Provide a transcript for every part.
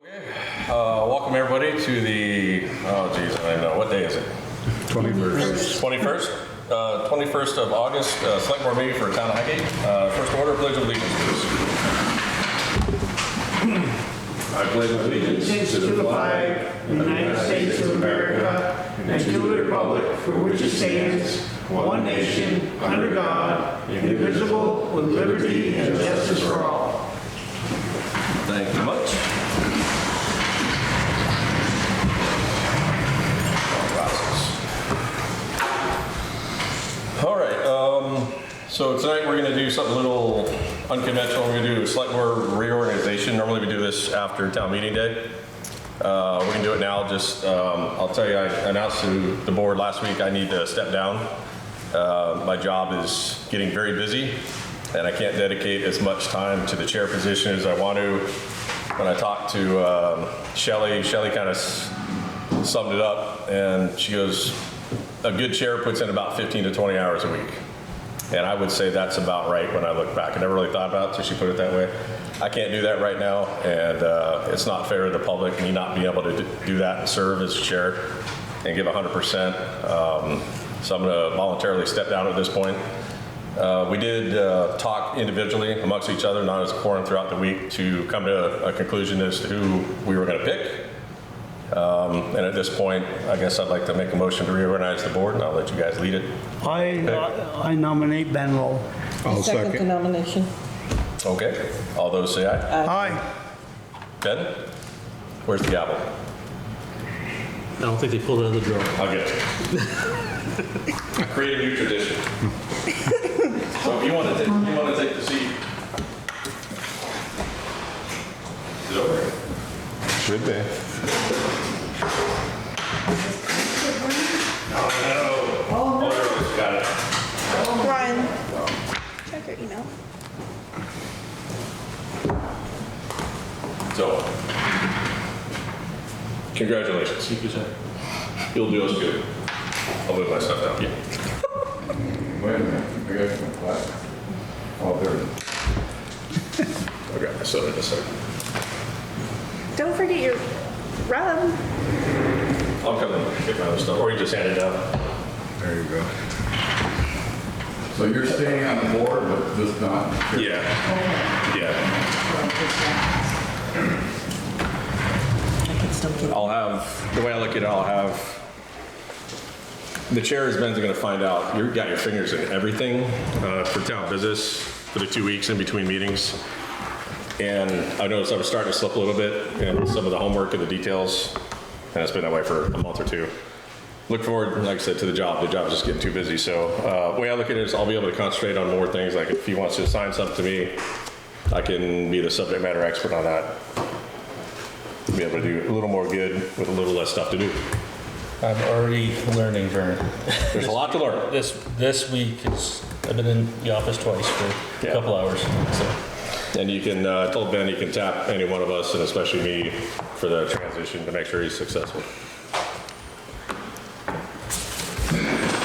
Welcome everybody to the, oh geez, I don't know, what day is it? 21st. 21st of August, select board meeting for Town of Highgate. First order, pledge of allegiance, please. I pledge allegiance To the flag of the United States of America and to the republic for which it stands, one nation, under God, indivisible, with liberty and justice for all. Thank you much. All right, so tonight we're going to do something a little unconventional. We're going to do a select board reorganization. Normally we do this after town meeting day. We're going to do it now. Just, I'll tell you, I announced to the board last week I need to step down. My job is getting very busy, and I can't dedicate as much time to the chair position as I want to. When I talked to Shelley kind of summed it up, and she goes, a good chair puts in about 15 to 20 hours a week. And I would say that's about right when I look back. I never really thought about it until she put it that way. I can't do that right now, and it's not fair to the public, me not being able to do that and serve as chair and give 100%. So I'm gonna voluntarily step down at this point. We did talk individually amongst each other, not as a quorum throughout the week, to come to a conclusion as to who we were gonna pick. And at this point, I guess I'd like to make a motion to reorganize the board, and I'll let you guys lead it. I nominate Ben Roll. I'll second the nomination. Okay, all those say aye. Aye. Ben, where's the gavel? I don't think they pulled it out of the drawer. I'll get it. Create a new tradition. So if you want to take the seat. Is it over? Should be. No. Oh, there it is. Got it. Brian, check your email. So, congratulations. Thank you, sir. You'll do us good. I'll move my stuff down. Yeah. Wait a minute, I got my class. Oh, there it is. Okay, I saw it in a second. Don't forget your rub. I'll come and get my other stuff, or you just hand it down. There you go. So you're staying on the board, but just not? Yeah. Yeah. I can still get it. I'll have, the way I look at it, I'll have, the chair is Ben's gonna find out, you've got your fingers in everything for town business for the 2 weeks in between meetings. And I noticed I was starting to slip a little bit in some of the homework and the details, and it's been that way for a month or two. Look forward, like I said, to the job. The job is just getting too busy. So the way I look at it is I'll be able to concentrate on more things. Like if he wants to assign something to me, I can be the subject matter expert on that. Be able to do a little more good with a little less stuff to do. I'm already learning, Vern. There's a lot to learn. This week I've been in the office twice for a couple hours. So. And you can, I told Ben, you can tap any one of us, and especially me, for the transition to make sure he's successful.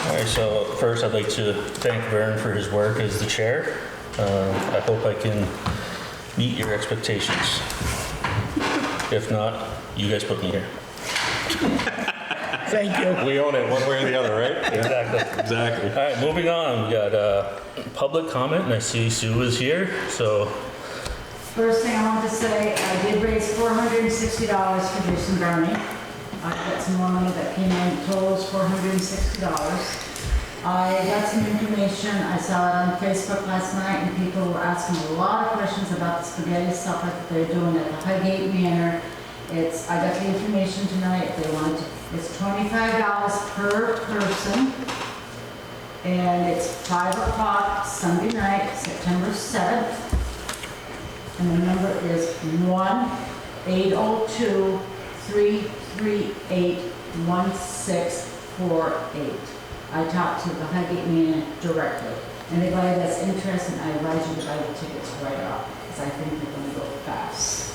All right, so first I'd like to thank Vern for his work as the chair. I hope I can meet your expectations. If not, you guys put me here. Thank you. We own it one way or the other, right? Exactly. Exactly. All right, moving on. We got public comment, and I see Sue is here. So First thing I want to say, I did raise $460 for Jason Barney. I got some more money that came in, totals $460. I got some information, I saw it on Facebook last night, and people were asking a lot of questions about the spaghetti supper that they're doing at the Highgate Manor. I got the information tonight, they wanted to, it's $25 per person, and it's 5 o'clock Sunday night, September 7th. And the number is 1-802-338-1648. I talked to the Highgate Manor directly. Anybody that's interested, I advise you to buy the tickets right off, because I think they're going to go fast.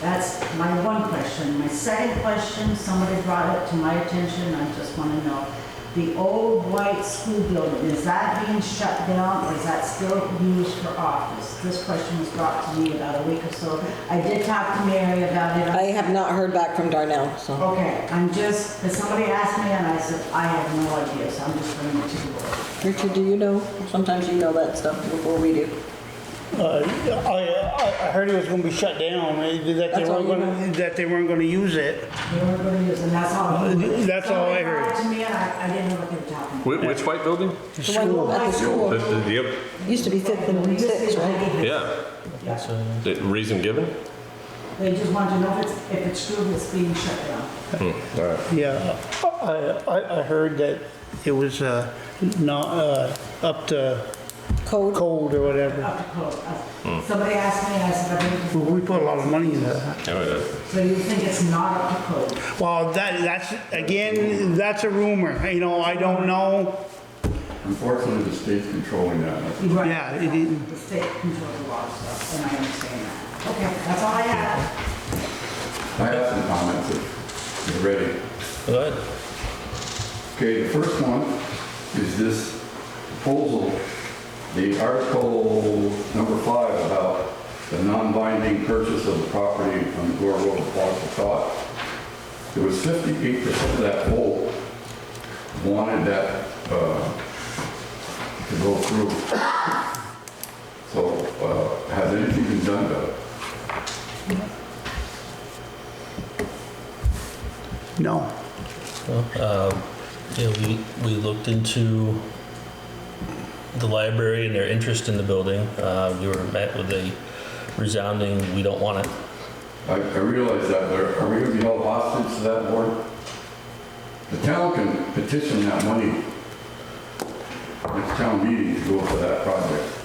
That's my one question. My second question, somebody brought it to my attention, I just want to know. the old white school building, is that being shut down or is that still used for office? This question was brought to me about a week or so. I did talk to Mary about it. I have not heard back from Darnell, so. Okay, because somebody asked me and I said, I have no idea, so I'm just bringing it to the board. Richard, do you know? Sometimes you know that stuff before we do. I heard it was gonna be shut down, That's all you know. that they weren't gonna use it. They weren't going to use it, and that's all. That's all I heard. Somebody brought it to me and I didn't know what they were talking about. Which white building? The one at the school. Yep, Used to be 5th and 6th, right? yeah. So, The reason given? They just want to know if it's true that it's being shut down. All right. Yeah, I heard that it was not up to Code. code or whatever. Up to code. Somebody asked me and I said, I didn't. We put a lot of money into that. Oh, yeah. So you think it's not up to code? Well, that's, again, that's a rumor, you know, I don't know. Unfortunately, the state's controlling that. Right. Yeah, it didn't. The state controls a lot of stuff, and I understand that. Okay, that's all I have. I have some comments if you're ready. go ahead. Okay, the first one is this proposal, the article number 5 about the non-binding purchase of the property on the Gore Road, Wausau. There was 58% of that vote wanted that to go through. So has anything been done about it? No. Well, you know, we looked into the library and their interest in the building. We were met with a resounding, we don't want it. I realize that, but are we going to be held hostage to that board? The town can petition that money next town meeting to go for that project.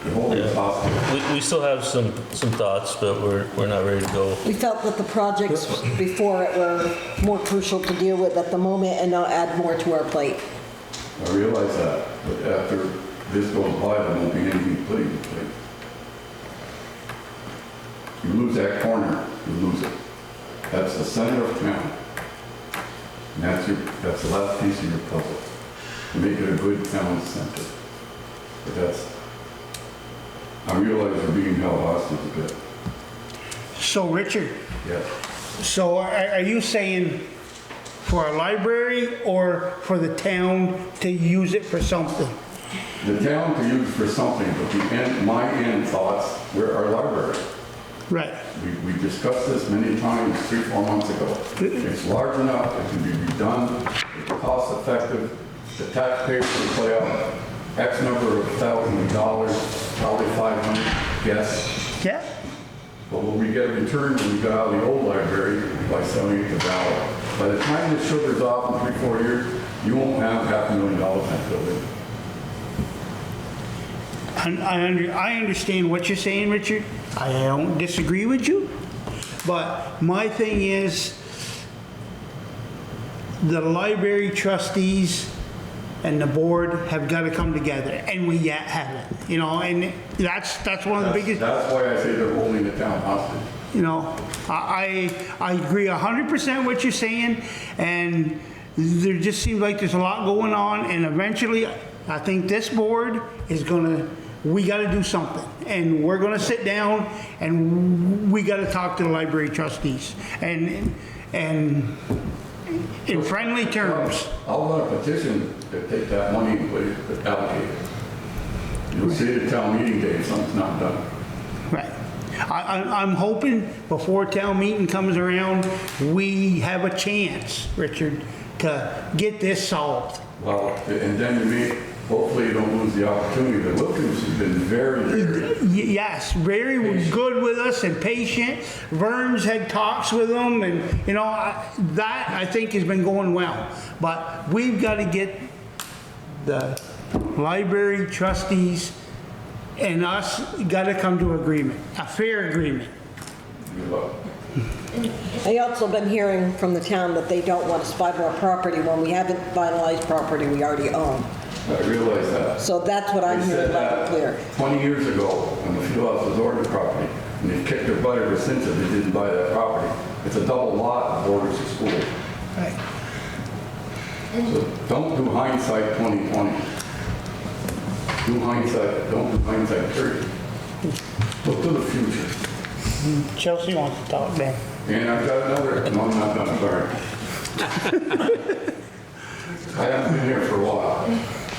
The whole is hostage. We still have some thoughts, but we're not ready to go. We felt that the projects before it were more crucial to deal with at the moment and not add more to our plate. I realize that, but after this goes by, there won't be anything put in place. You lose that corner, you lose it. That's the center of town. And that's the last piece of your puzzle. To make it a good town center. But I realize we're being held hostage a bit. So Richard, Yes. so are you saying for a library or for the town to use it for something? The town could use it for something, but my end thoughts were our library. Right. We discussed this many times 3-4 months ago. It's large enough, it can be redone, it's cost effective, the taxpayers can put out X number of thousands of dollars, probably 500, guess. Yeah. But will we get a return when we got out of the old library by selling it to Valor? By the time this sugar's off in 3-4 years, you won't have $500,000 in that building. I understand what you're saying, Richard. I don't disagree with you. But my thing is, the library trustees and the board have got to come together, and we yet haven't, you know, and that's one of the biggest, That's why I say they're holding the town hostage. you know, I agree 100% what you're saying, and there just seems like there's a lot going on, and eventually, I think this board is gonna, we gotta do something, and we're gonna sit down, and we gotta talk to the library trustees, and in friendly terms. I'll run a petition to take that money and put it allocated. You'll see it at town meeting day if something's not done. Right. I'm hoping before town meeting comes around, we have a chance, Richard, to get this solved. Well, and then you may, hopefully you don't lose the opportunity. The Wilkins has been very Yes, very good with us and patient. Vern's had talks with them, and, you know, that I think has been going well. But we've got to get the library trustees and us got to come to agreement, a fair agreement. good luck. I also been hearing from the town that they don't want us to buy more property when we haven't finalized property we already own. I realize that. So that's what I'm They hearing said loud and clear. that 20 years ago when the field house was ordered property, and they've kicked their butt ever since if they didn't buy that property. It's a double lot that borders the school. Right. So don't do hindsight 2020. Don't do hindsight 30. Look to the future. Chelsea wants to talk, Ben. And I've got another, no, I'm not done, sorry. I haven't been here for a while.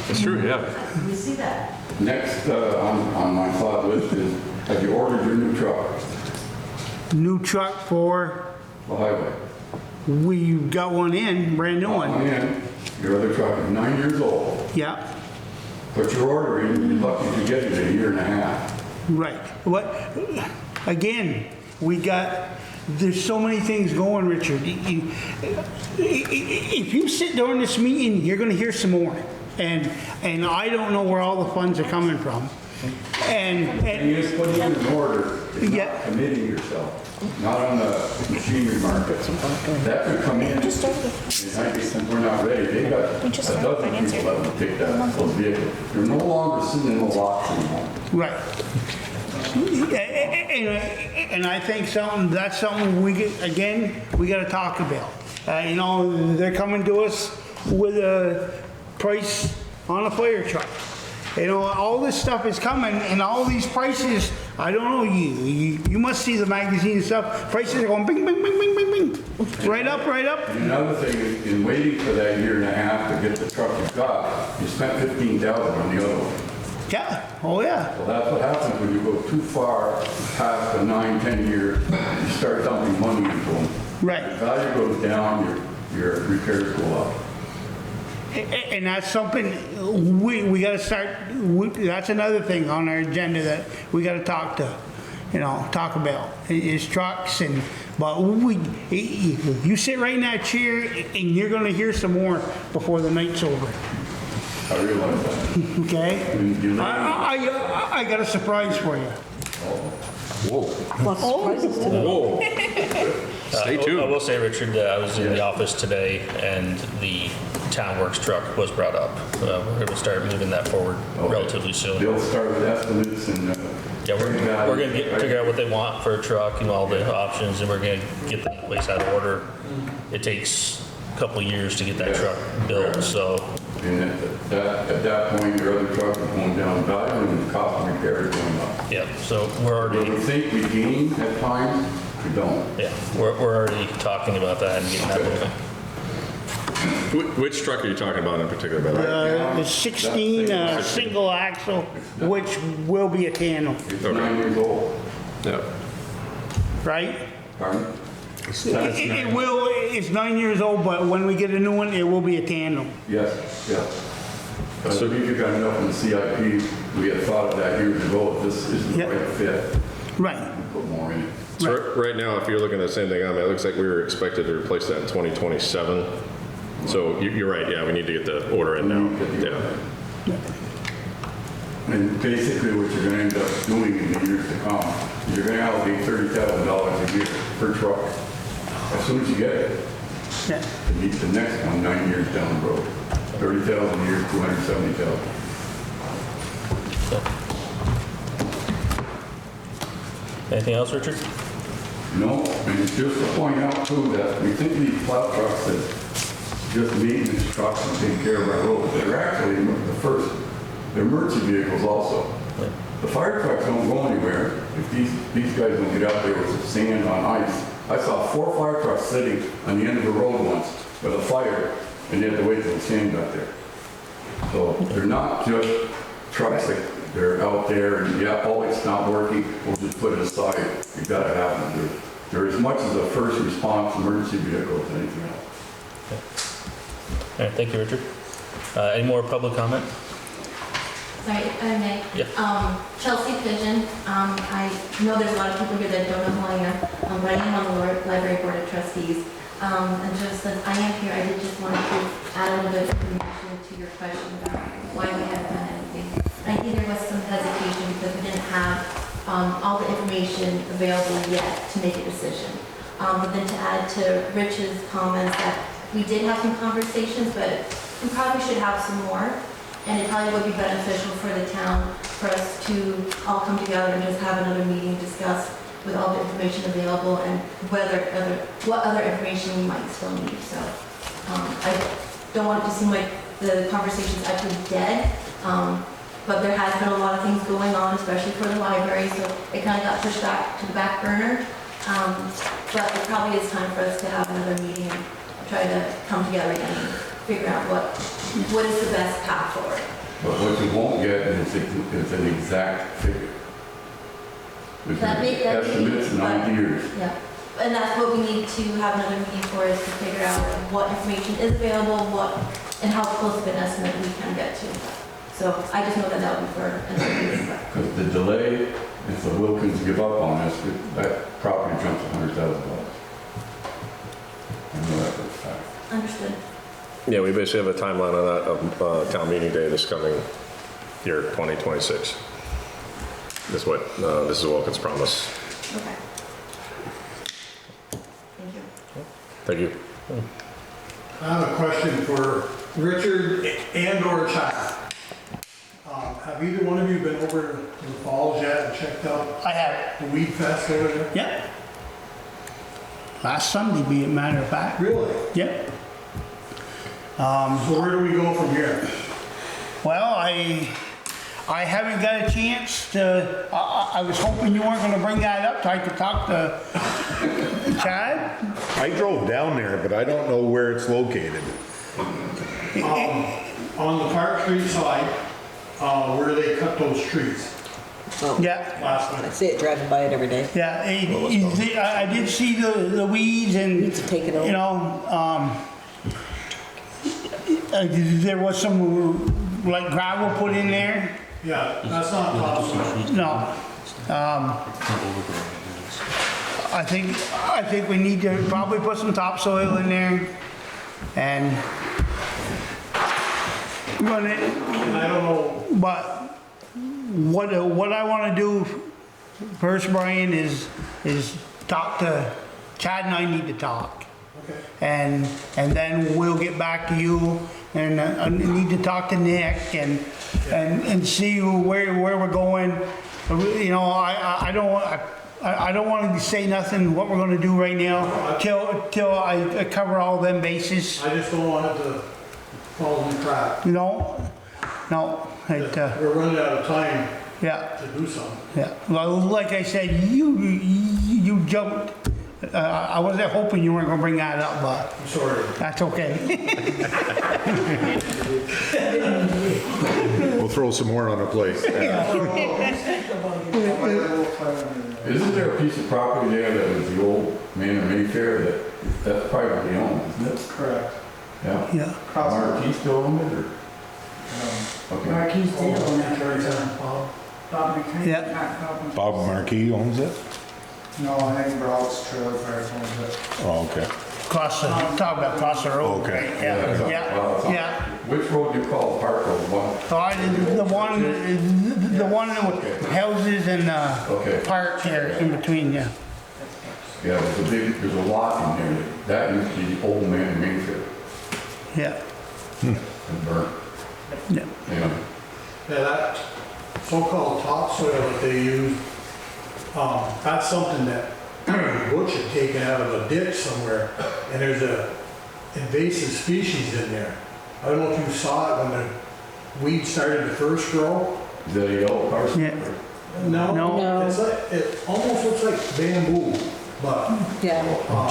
It's true, yeah. We see that. Next on my thought list is, have you ordered your new truck? New truck for, The highway. we got one in, brand new one. And your other truck is 9 years old, Yeah, but you're ordering, you're lucky to get it in a year and a half. right. What, again, there's so many things going, Richard. If you sit during this meeting, you're gonna hear some more. And I don't know where all the funds are coming from. And you just put it in an order, it's Yeah. not committing yourself, not on the machinery market. That could come in, and I think since we're not ready, they got a dozen people that will take those vehicles. You're no longer sitting in the lots anymore. Right. And I think that's something we gotta talk about. You know, they're coming to us with a price on a fire truck. You know, all this stuff is coming and all these prices, I don't know, you must see the magazine and stuff, prices are going bing, bing, bing, bing, bing, bing. Right up, right up. And another thing is, in waiting for that year and a half to get the truck you got, you spent $15,000 on the other one. Yeah, oh yeah. Well, that's what happens when you go too far past the 9, 10 years, you start dumping money into them. Right. The value goes down, your repairs go up. And that's something we gotta start, that's another thing on our agenda that we gotta talk about, is trucks but you sit right in that chair and you're gonna hear some more before the night's over, I realize that. okay? You know, I got a surprise for you. Lots of surprises today. Whoa. Stay tuned. I will say, Richard, that I was in the office today and the Town Works truck was brought up. We're going to start moving that forward relatively soon. they'll start with estimates and. Yeah, we're going to figure out what they want for a truck and all the options, and we're going to get the place out of order. It takes a couple of years to get that truck built, so. And at that point, your other truck is going down in value and the cost of repair is going up. Yeah, so we're Where we already, think we gain at times, we don't. yeah, we're already talking about that and getting that moving. Which truck are you talking about in particular, by the way? The 16 single axle, which will be a tandem, It's 9 years old. Yeah. right? Pardon? It will, it's 9 years old, but when we get a new one, it will be a tandem. Yes, yes. But I believe you got enough in the CIP, we had thought of that years ago, if this isn't the Yep. right fit, Right. we put more in it. So right now, if you're looking at the same thing, I mean, it looks like we were expected to replace that in 2027. So you're right, yeah, we need to get the order in now. Yeah. And basically what you're gonna end up doing in the years to come, is you're gonna allocate $30,000 a year per truck. As soon as you get it, Yeah. to meet the next one 9 years down the road. 30,000 a year, 270,000. Anything else, Richard? No, and just to point out too, that we think these plow trucks that just maintenance trucks and take care of our roads, they're actually they're emergency vehicles also. The fire trucks don't go anywhere if these guys don't get out there with sand on ice. I saw 4 fire trucks sitting on the end of the road once with a fire, and they had to wait till the sand got there. So they're not just trucks that they're out there and oh, it's not working, we'll just put it aside. You gotta have them. They're as much as a first response emergency vehicle as anything else. All right, thank you, Richard. Any more public comment? Sorry, if I may. Yeah. Chelsea Pigeon. I know there's a lot of people here that don't know who I am, but I am on the Library Board of Trustees. And just since I am here, I did just want to add a little bit of information to your question about why we haven't done anything. I think there was some hesitation because we didn't have all the information available yet to make a decision. But then to add to Rich's comments that we did have some conversations, but we probably should have some more. And it probably would be beneficial for the town for us to all come together and just have another meeting, discuss with all the information available and what other information we might still need. So don't want it to seem like the conversation's actually dead. But there has been a lot of things going on, especially for the library, so it kind of got pushed back to the back burner. But it probably is time for us to have another meeting and try to come together again and figure out what is the best path forward. But what you won't get is an exact figure. Which is estimates, 9 years. Yeah, and that's what we need to have another meeting for, is to figure out what information is available, and how close of an estimate we can get to. So I just know that would be for another meeting. Because the delay, if the Wilkins give up on us, that property jumps $100,000. I know that for a fact. Understood. Yeah, we basically have a timeline on that of town meeting day this coming year, 2026. This is Wilkins' promise. Okay. Thank you. Thank you. I have a question for Richard and/or Chad. Have either one of you been over to the falls yet and checked out I have, the weed fest over there? yep. Last Sunday, be a matter of fact. Really? Yep. So where do we go from here? Well, I haven't got a chance to, I was hoping you weren't gonna bring that up, so I could talk to Chad. I drove down there, but I don't know where it's located. On the Park Street side, where they cut those trees Yeah, last I night. see it driving by it every day. yeah, I did see the weeds and, Needs to take it over. you know, there was some like gravel put in there. Yeah, that's not topsoil. No. I think we need to probably put some topsoil in there and run it. And I don't know, But what I want to do first, Brian, is talk to Chad, and I need to talk. okay. And then we'll get back to you, and I need to talk to Nick and see where we're going. You know, I don't want to say nothing what we're going to do right now till I cover all them bases. I just don't want it to fall in the crack. You know, no, We're running out of time yeah. to do something. Yeah, well, like I said, you jumped. I wasn't hoping you weren't gonna bring that up, but I'm sorry. that's okay. We'll throw some more on the plate. Isn't there a piece of property there that was the old Manor Mayfair that's privately owned, isn't it? Correct. Yeah. Yeah, Marquis still owned it, or? Okay. Marquis did own that. Bob? Bob McCray. Yeah. not Bob. Bob Marquis owns it? No, I think Broad's Trailer Park owns it. Oh, okay. talk about across the road. Okay. Right? Yeah. Which road do you call Park Road? One? So the one with houses and Okay. park there in between, yeah. Yeah, there's a lot in there. That used to be the old Manor Mayfair Yeah, and burnt. yeah. Yeah. Yeah, that so-called topsoil that they use, that's something that Butch had taken out of a ditch somewhere, and there's a invasive species in there. I don't know if you saw it when the weed started to first grow. Is that a yellow parsnip? Yeah. No, No. it's like, it almost looks like bamboo, but Yeah.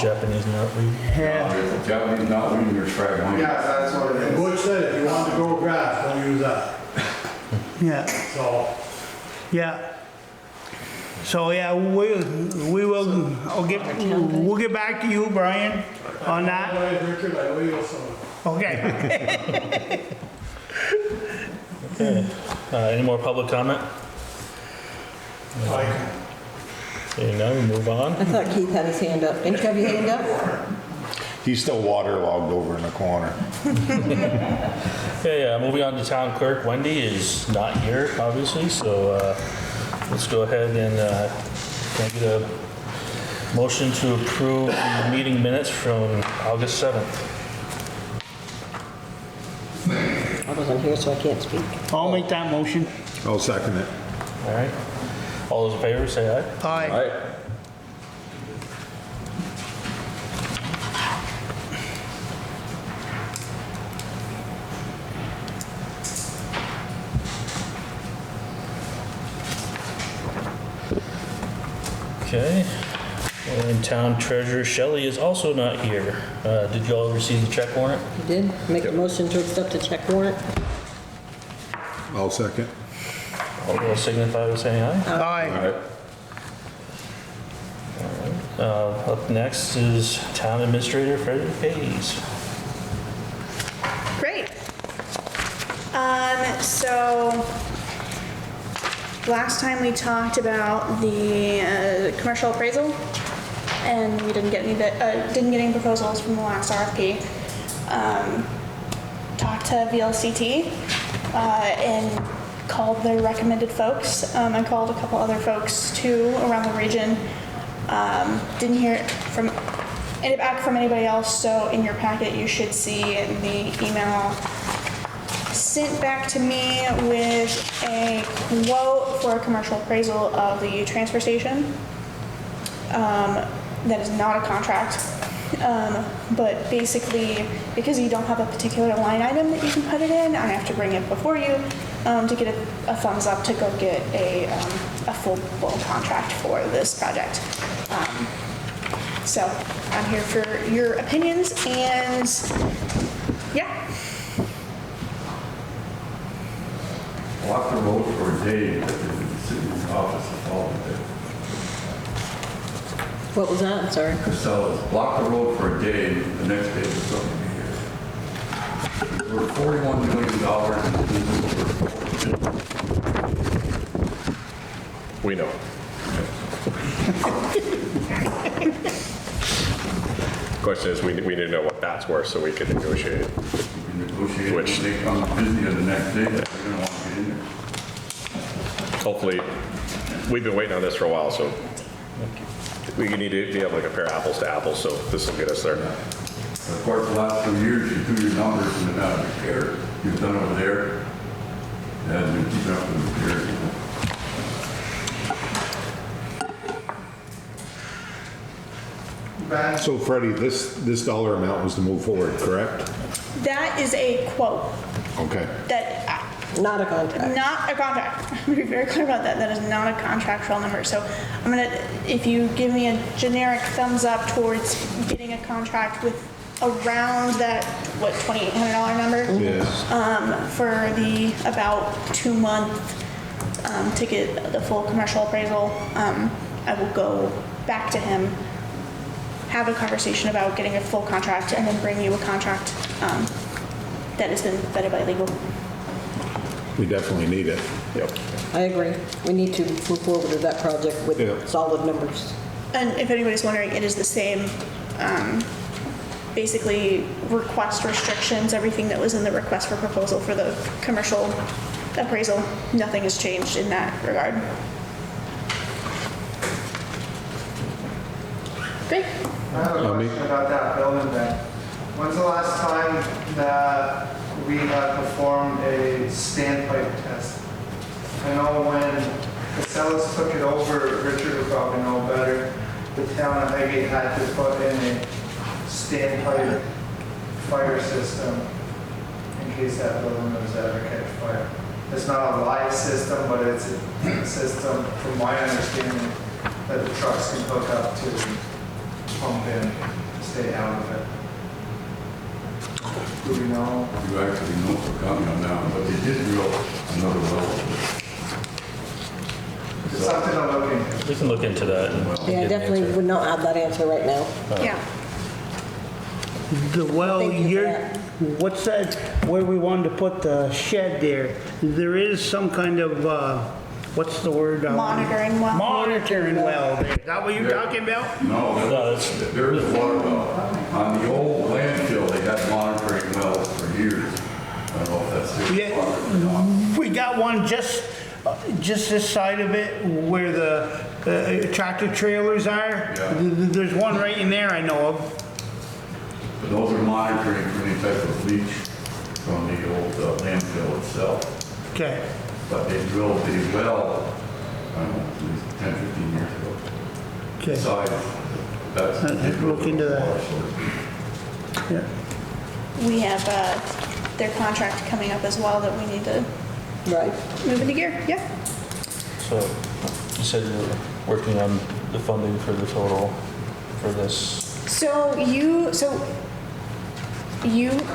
Japanese knotweed. Yeah. There's a Japanese knotweed, there's fragmite. Yeah, that's what it and is. Butch said if you want to grow grass, don't use that. Yeah, So, yeah. So yeah, we'll get back to you, Brian, on that. otherwise, Richard, I owe you some. Okay. Okay. Any more public comment? Like, Okay, now we move on. I thought Keith had his hand up. Didn't you have your hand up? He's still waterlogged over in the corner. Okay, moving on to town clerk. Wendy is not here, obviously, so let's go ahead and can I get a motion to approve the meeting minutes from August 7th? I wasn't here, so I can't speak. I'll make that motion. I'll second it. All right. All those in favor, say aye. Aye. All right. Okay. And town treasurer Shelley is also not here. Did you all receive the check warrant? You did? Make a motion to accept the check warrant? I'll second. All will signify by saying aye. Aye. Up next is town administrator Freddie Hayes. Great. So last time we talked about the commercial appraisal, and we didn't get any proposals from the last RFP. Talked to VLCT and called their recommended folks. I called a couple other folks too around the region. Didn't hear back from anybody else, so in your packet you should see the email sent back to me with a quote for a commercial appraisal of the transfer station. That is not a contract, but basically because you don't have a particular line item that you can put it in, I have to bring it before you to get a thumbs up to go get a full contract for this project. So I'm here for your opinions, and yeah. Block the road for a day at the city's office the following day. What was that? I'm sorry. Casellas, block the road for a day, the next day was something to be here. We're $41 million. We know. Question is, we need to know what that's worth so we can negotiate. Negotiate, Which- they come busier the next day, they're gonna want to get in there. Hopefully, we've been waiting on this for a while, so we need to be able to compare apples to apples, so this will get us there. Of course, the last 2 years, you do your numbers and the amount of repair you've done over there. It hasn't been keeping up with the repairs. Ben, So Freddie, this dollar amount was to move forward, correct? That is a quote. Okay. That Not a contract. not a contract. I'm gonna be very clear about that. That is not a contractual number. So I'm gonna, if you give me a generic thumbs up towards getting a contract with around that, what, $2,800 number? Yeah. For the about 2 month, to get the full commercial appraisal, I will go back to him, have a conversation about getting a full contract, and then bring you a contract, that has been vetted by legal. We definitely need it. Yep. I agree. We need to move forward with that project Yeah. with solid numbers. And if anybody's wondering, it is the same, basically request restrictions, everything that was in the request for proposal for the commercial appraisal. Nothing has changed in that regard. Great. I have a question about that building then. When's the last time that we have performed a standpipe test? I know when Casellas took it over, Richard would probably know better, the town of Highgate had to put in a standpipe fire system in case that building was ever catch fire. It's not a live system, but it's a system, from my understanding, that the trucks can hook up to pump in to stay out of it. Do we know? You actually know for coming on now, but they did drill another well. It's something to look into. We can look into that. And Yeah, I get an definitely answer. would not have that answer right now. Yeah. The well, Thank you for that. what's that, where we wanted to put the shed there? There is some kind of, what's the word? Monitoring well. Monitoring well there. Is that what you're talking about? No, No, that's- there is a water well. On the old landfill, they had monitoring wells for years. I don't know if that's still Yeah. water or not. We got one just this side of it where the tractor trailers are. Yeah. There's one right in there I know of. But those are monitoring for any type of leach from the old landfill itself. Okay. But they drilled a well, I don't know, at least 10, 15 years ago. Okay. Besides, that's. I'd have to look into that. Water source. Yeah. We have their contract coming up as well that we need to Right. move into gear. Yeah. So you said you were working on the funding for the total for this. So you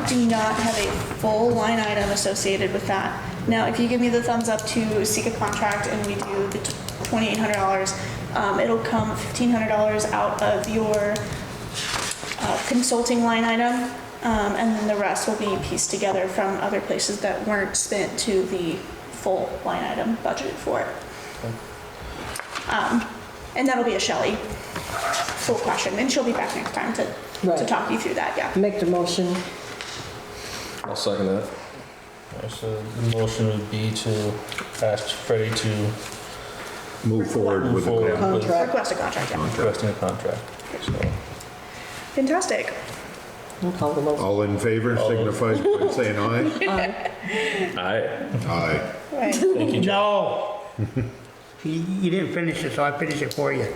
do not have a full line item associated with that. Now, if you give me the thumbs up to seek a contract and we do the $2,800, it'll come $1,500 out of your consulting line item, and then the rest will be pieced together from other places that weren't spent to the full line item budgeted for it. And that'll be a Shelley full question, and she'll be back next time to Right. talk you through that, yeah. Make the motion. I'll second that. Alright, so the motion would be to ask Freddie to Move forward move with the forward grant. with Contract. Request a contract, yeah. requesting a contract. So, Fantastic. I'll call the motion. All in favor, signify by saying aye. Aye. Aye. Right. thank you, John. No. You didn't finish it, so I finished it for you.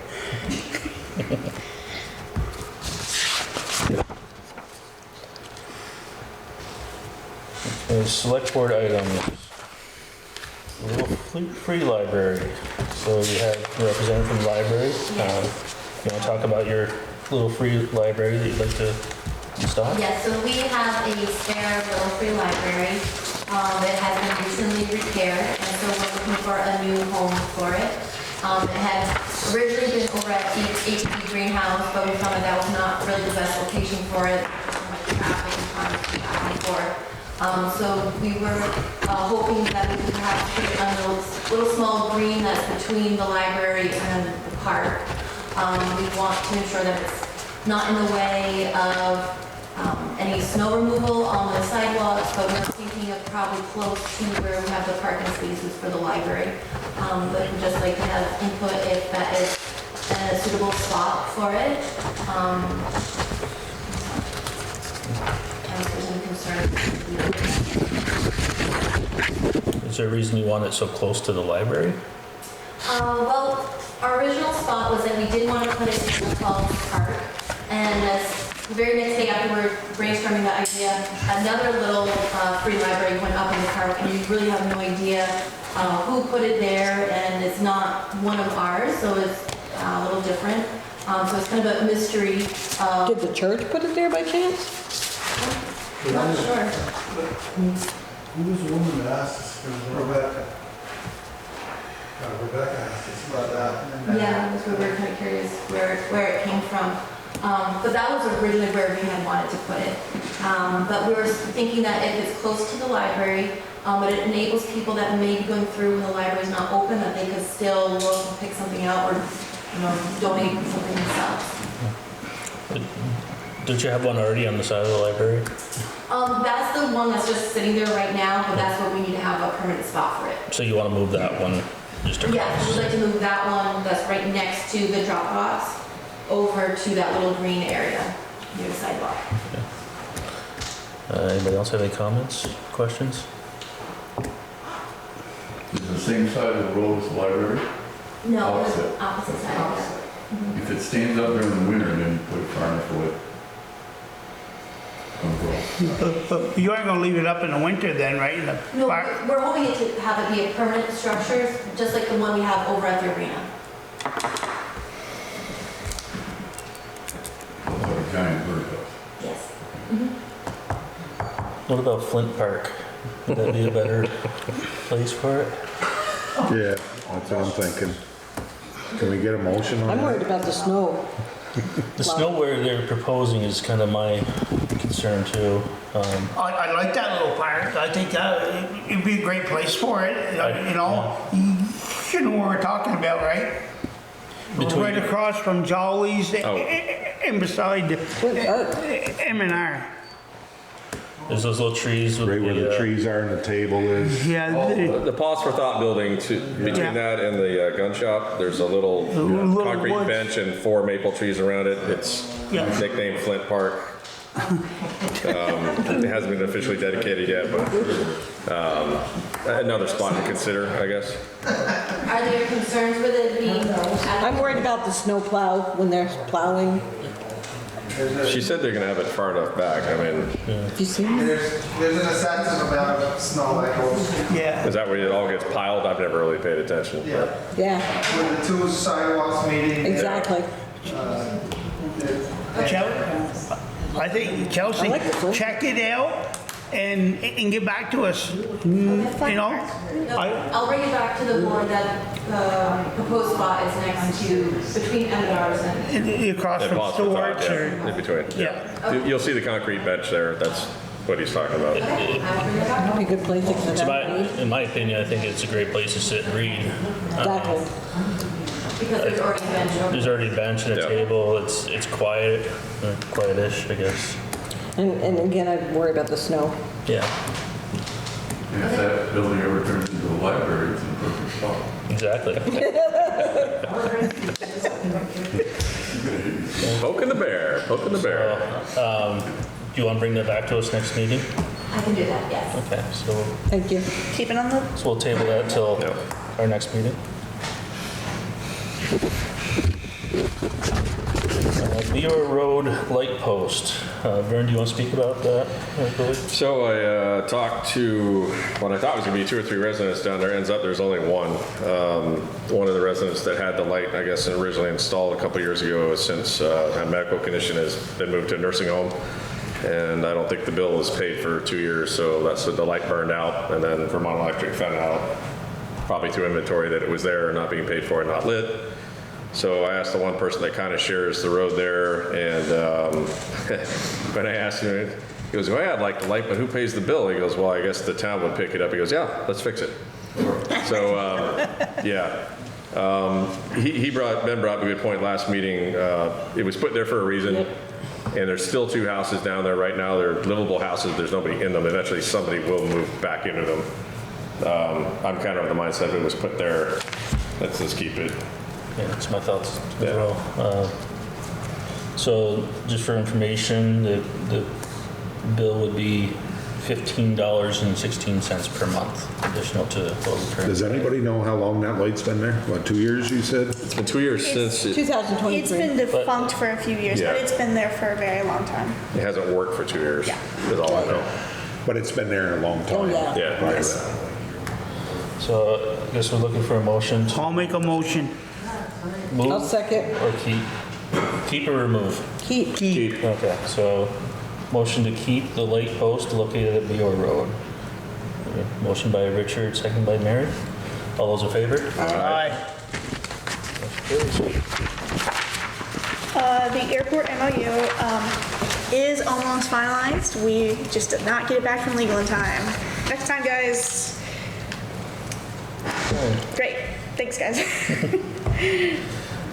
Okay, select board items. A little free library. So we have a representative from the library. You want to talk about your little free library that you'd like to install? Yes, so we have a spare little free library. It has been recently repaired, and so we're looking for a new home for it. It had originally been over at the HB Greenhouse, but we found that was not really the best location for it. Traffic and trying to keep back and forth. So we were hoping that we could perhaps put it on the little small green that's between the library and the park. We want to ensure that it's not in the way of any snow removal on the sidewalks, but we're thinking of probably close to where we have the parking spaces for the library. But we'd just like to have input if that is a suitable spot for it. And if there's any concerns. Is there a reason you want it so close to the library? Well, our original spot was that we didn't want to put it in the Falls Park. And the very next day after we were brainstorming the idea, another little free library went up in the park, and you really have no idea who put it there, and it's not one of ours, so it's a little different. So it's kind of a mystery. Did the church put it there by chance? I'm not sure. Who was the woman that asked us? Rebecca. Rebecca asked us about that. Yeah, that's where we were kind of curious where it came from. But that was originally where we had wanted to put it. But we were thinking that if it's close to the library, but it enables people that may be going through when the library's not open, that they could still look and pick something out or, donate something themselves. Don't you have one already on the side of the library? That's the one that's just sitting there right now, but that's what we need to have a permanent spot for it. So you want to move that one just across? Yeah, we'd like to move that one that's right next to the drop box over to that little green area near the sidewalk. Anybody else have any comments, questions? Is it the same side of the road as the library? No, it's Opposite. opposite side. If it stands up during the winter, then you put it far enough away. But you aren't gonna leave it up in the winter then, right? In the No, park? we're hoping it to have it be a permanent structure, just like the one we have over at the arena. Like a giant birdhouse. Yes. What about Flint Park? Would that be a better place for it? Yeah, that's what I'm thinking. Can we get a motion on I'm worried that? about the snow. The snow where they're proposing is kind of my concern too. I like that little park. I think that it'd be a great place for it. You know where we're talking about, right? Right across from Jolly's and beside the M&R. There's those little trees with Right where the trees are and the table is. Yeah, The Pause for Thought building, between that and the gun shop, there's a little concrete woods. bench and 4 maple trees around it. It's nicknamed Flint Park. It hasn't been officially dedicated yet, but another spot to consider, I guess. Are there concerns with it being? I'm worried about the snow plow when they're plowing. She said they're gonna have it far enough back. I mean, Have you seen it? There's an excessive amount of snow that goes, Yeah. is that where it all gets piled? I've never really paid attention. yeah, Yeah, with the two sidewalks meeting. exactly. I think Chelsea, I like this one. check it out and get back to us. You know? I'll bring it back to the board that the proposed spot is next to, between M&R's and. Across And from Boston Thought, Stewart's yeah, or, in between. yeah. You'll see the concrete bench there. That's what he's talking about. Okay, I will bring it back. Be a good place to sit So down and eat. in my opinion, I think it's a great place to sit and read. Exactly. Because there's already a bench over. There's already a bench and a Yeah. table. It's quiet, quietish, I guess. And again, I'd worry about the snow. Yeah, And if that building ever turns into a library, it's in perfect spot. exactly. Poking the bear, poking the bear. Do you want to bring that back to us next meeting? I can do that, yes. Okay, so Thank you. Keep it on the, we'll table that till Yeah. our next meeting. Leroy Road light post. Vern, do you want to speak about that? So I talked to what I thought was gonna be 2 or 3 residents down there. Ends up there's only one. One of the residents that had the light, I guess, originally installed a couple years ago, has since had medical condition, has been moved to a nursing home. And I don't think the bill was paid for 2 years, so that's the light burned out. And then Vermont Electric found out, probably through inventory, that it was there, not being paid for and not lit. So I asked the one person that kind of shares the road there, and when I asked him, he goes, well, yeah, I'd like the light, but who pays the bill? He goes, well, I guess the town would pick it up. He goes, yeah, let's fix it. So, yeah. Ben brought up a good point last meeting. It was put there for a reason, and there's still 2 houses down there right now. They're livable houses. There's nobody in them. Eventually, somebody will move back into them. I'm kind of of the mindset if it was put there, let's just keep it. Yeah, that's my thoughts as Yeah. well. So just for information, the bill would be $15.16 per month, additional to what we currently. Does anybody know how long that light's been there? What, 2 years you said? It's been 2 years since it 2023. it's been defunct for a few years, but Yeah. it's been there for a very long time. hasn't worked for 2 years, is all I know. But it's been there a long time. Oh, yeah. Yeah. Prior to that. So I guess we're looking for a motion to I'll make a motion. I'll move second. or keep or remove? Keep. Keep. Okay, so motion to keep the light post located at Beor Road. Motion by Richard, second by Mary. All those in favor? Aye. The airport MOU is almost finalized. We just did not get it back from legal in time. Next time, guys. Great. Thanks, guys.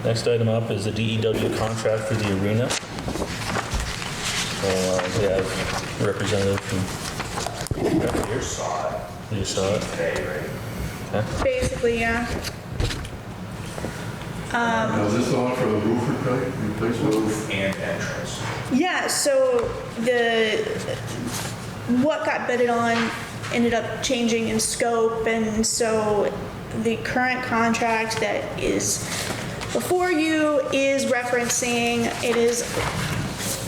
Next item up is the DEW contract for the arena. So we have a representative from. You saw it. You saw it? Basically, yeah. Now, is this the one for the roof replacement? Roof and entrance. Yeah, so what got bidded on ended up changing in scope, and so the current contract that is before you is referencing, it is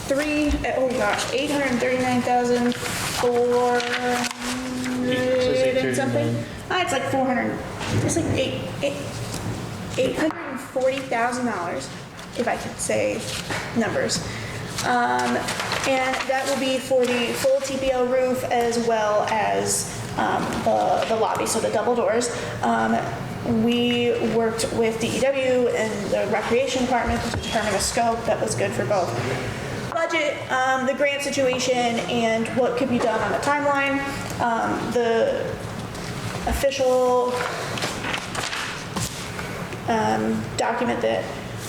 $839,400 and something. It's like 400, it's like $840,000, if I could say numbers. And that will be for the full TPO roof as well as the lobby, so the double doors. We worked with DEW and the recreation department to determine a scope that was good for both budget, the grant situation, and what could be done on the timeline. The official document that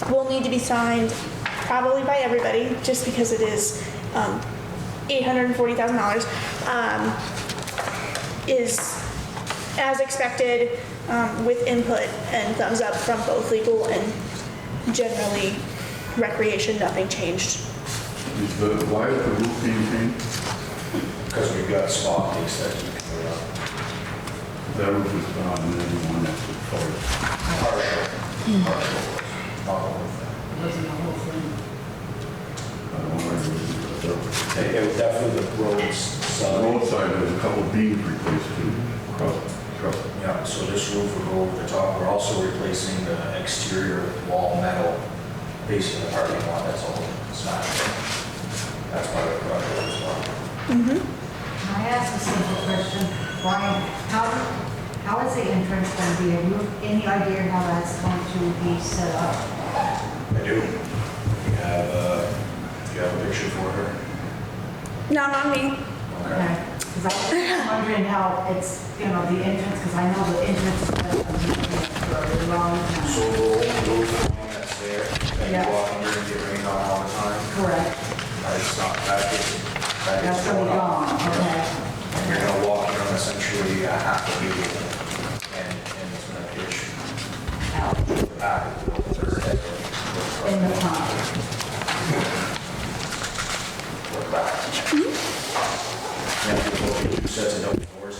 will need to be signed probably by everybody, just because it is $840,000, is as expected, with input and thumbs up from both legal and generally recreation. Nothing changed. Why is the roof being changed? Because we've got spot leaks that keep coming up. That roof is gone and then the one that's forward. Partial. Not the whole thing. Wasn't the whole thing. It was definitely the roads The side. roadside, there's a couple beams replaced too, across. Yeah, so this roof will go over the top. We're also replacing the exterior wall metal facing the parking lot. That's all smashed. That's part of the project as well. Can I ask a simple question? Brian, how is the entrance going to be? Have you any idea how that's going to be set up? I do. Do you have a picture for her? Not on me. Okay. Because I was wondering how it's, the entrance, because I know the entrance has been for a really long time. So the old roof line that's there, that Yeah. you walk under and get rained on all the time, Correct. it's not, that is That's going to going be on. gone, okay. And you're gonna walk in on essentially a half a meter, and it's gonna pitch Out the back of the building. in the top. Look back. And we'll be 2 sets of double doors,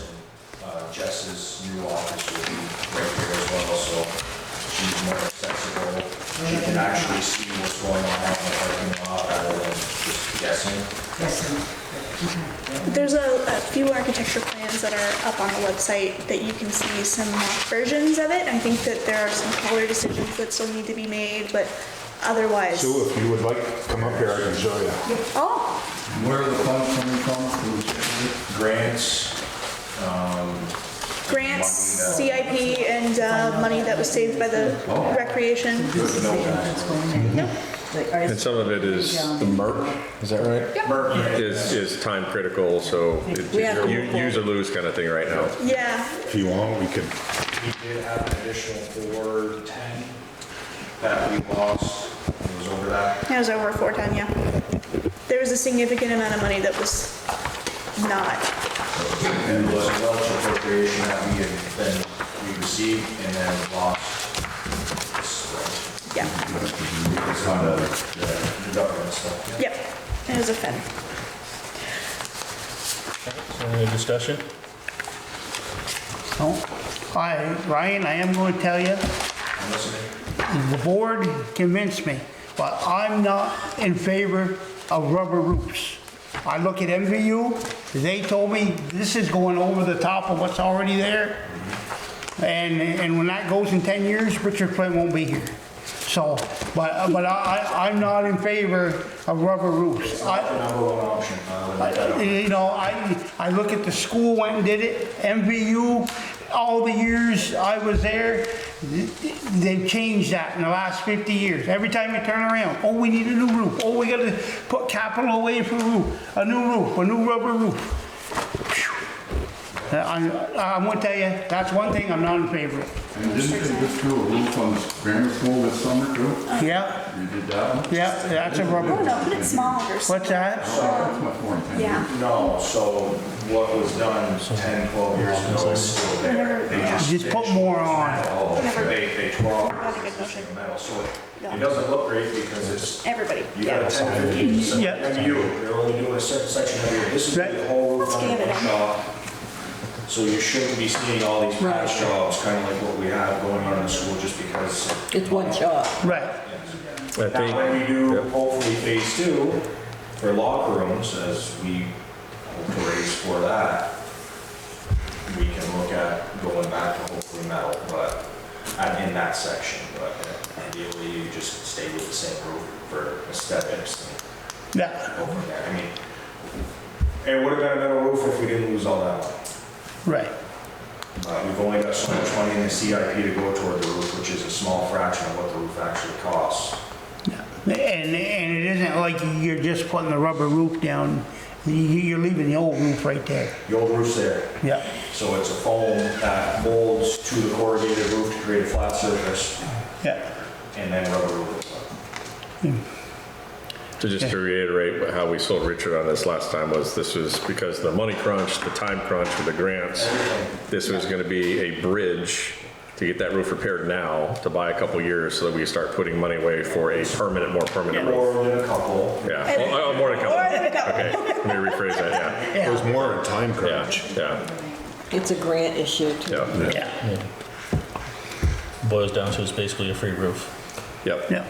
and Jess's new office will be right here as well, so she's more accessible. She can actually see what's going on out in the parking lot rather than just guessing. Yes, sir. There's a few architecture plans that are up on the website that you can see some mock versions of it. I think that there are some color decisions that still need to be made, but otherwise. Sue, if you would like, come up here, I can show you. Oh, Where are the funds coming from? Grants, grants, money that- CIP, and money that was saved by the recreation. And some of it is the MERP, is that right? Is time critical, so it's We have to move use or lose kind of thing right now. Yeah, If you want, we could, We did have an additional 410 that we lost. It was over that. it was over 410, yeah. There was a significant amount of money that was not. And it was a Welch appropriation that we received and then lost. Yeah, It's kind of the government stuff. yep, it was a Fed. Any discussion? Ryan, I am going to tell you, I'm listening. the board convinced me, but I'm not in favor of rubber roofs. I look at MVU, they told me this is going over the top of what's already there. And when that goes in 10 years, Richard Flint won't be here. So, but I'm not in favor of rubber roofs. The number one option. I look at the school went and did it, MVU, all the years I was there, they've changed that in the last 50 years. Every time you turn around, oh, we need a new roof, oh, we gotta put capital away for a new rubber roof. I'm gonna tell you, that's one thing I'm not in favor of. And didn't they just do a roof on the grammar school this summer too? Yeah, You did that one? yeah, that's a rubber. Oh, no, put it smaller. What's that? That's much more intense. Yeah. No, so what was done 10, 12 years ago is still there. They Just put more on. They tore off That's a good motion. the metal, so it doesn't look great because it's, Everybody. you got a 10, 15, Yeah. they're only doing a certain section of your, this is Right. the whole roof on Scan it the in. shop. So you shouldn't be seeing all these patch jobs, kind of like what we have going on in the school, just because. It's one shot. Right. I Now, think, when we do hopefully phase 2 for locker rooms, as we hope to raise for that, we can look at going back to hopefully metal, but in that section, but ideally you just stay with the same roof for aesthetics and Yeah. go from there. I mean, it would have been a metal roof if we didn't lose all that money. Right. We've only got so much money in the CIP to go toward the roof, which is a small fraction of what the roof actually costs. And it isn't like you're just putting the rubber roof down. You're leaving the old roof right there. The old roof's there. Yeah. So it's a foam that molds to the corrugated roof to create a flat surface, Yeah. and then rubber roof. to just to reiterate how we sold Richard on this last time was this was because of the money crunch, the time crunch with the grants. This was going to be a bridge to get that roof repaired now, to buy a couple years so that we can start putting money away for a more permanent roof. More than a couple. Yeah, well, more than a couple. More than a couple. Okay, let me rephrase that, yeah. it was more a time Yeah, crunch. yeah, It's a grant issue too. yeah, Yeah. Boils down to it's basically a free roof. yep. Yeah.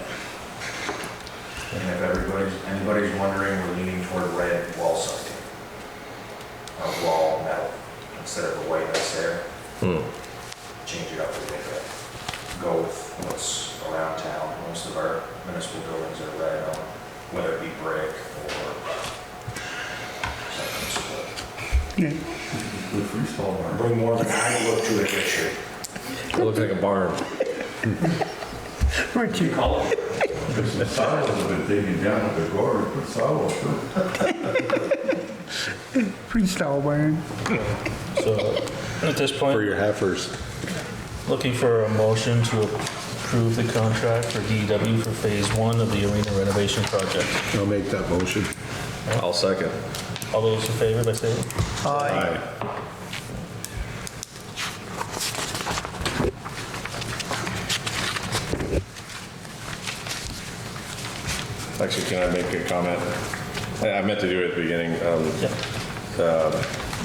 And if anybody's wondering, we're leaning toward red wall siding. Or wall metal, instead of the white that's there. Change it up a little bit. Go with what's around town. Most of our municipal buildings are red on, whether it be brick or something split. Yeah. Good freestyle bar. Bring more of an ag look to it this year. It looks like a barn. Richie, Put some soil a bit digging down at the gore, put soil too. freestyle burn. So at this point, For your heifers. looking for a motion to approve the contract for DEW for phase 1 of the arena renovation project. I'll make that motion. I'll second. All those in favor by saying? Aye. Actually, can I make a comment? I meant to do it at the beginning.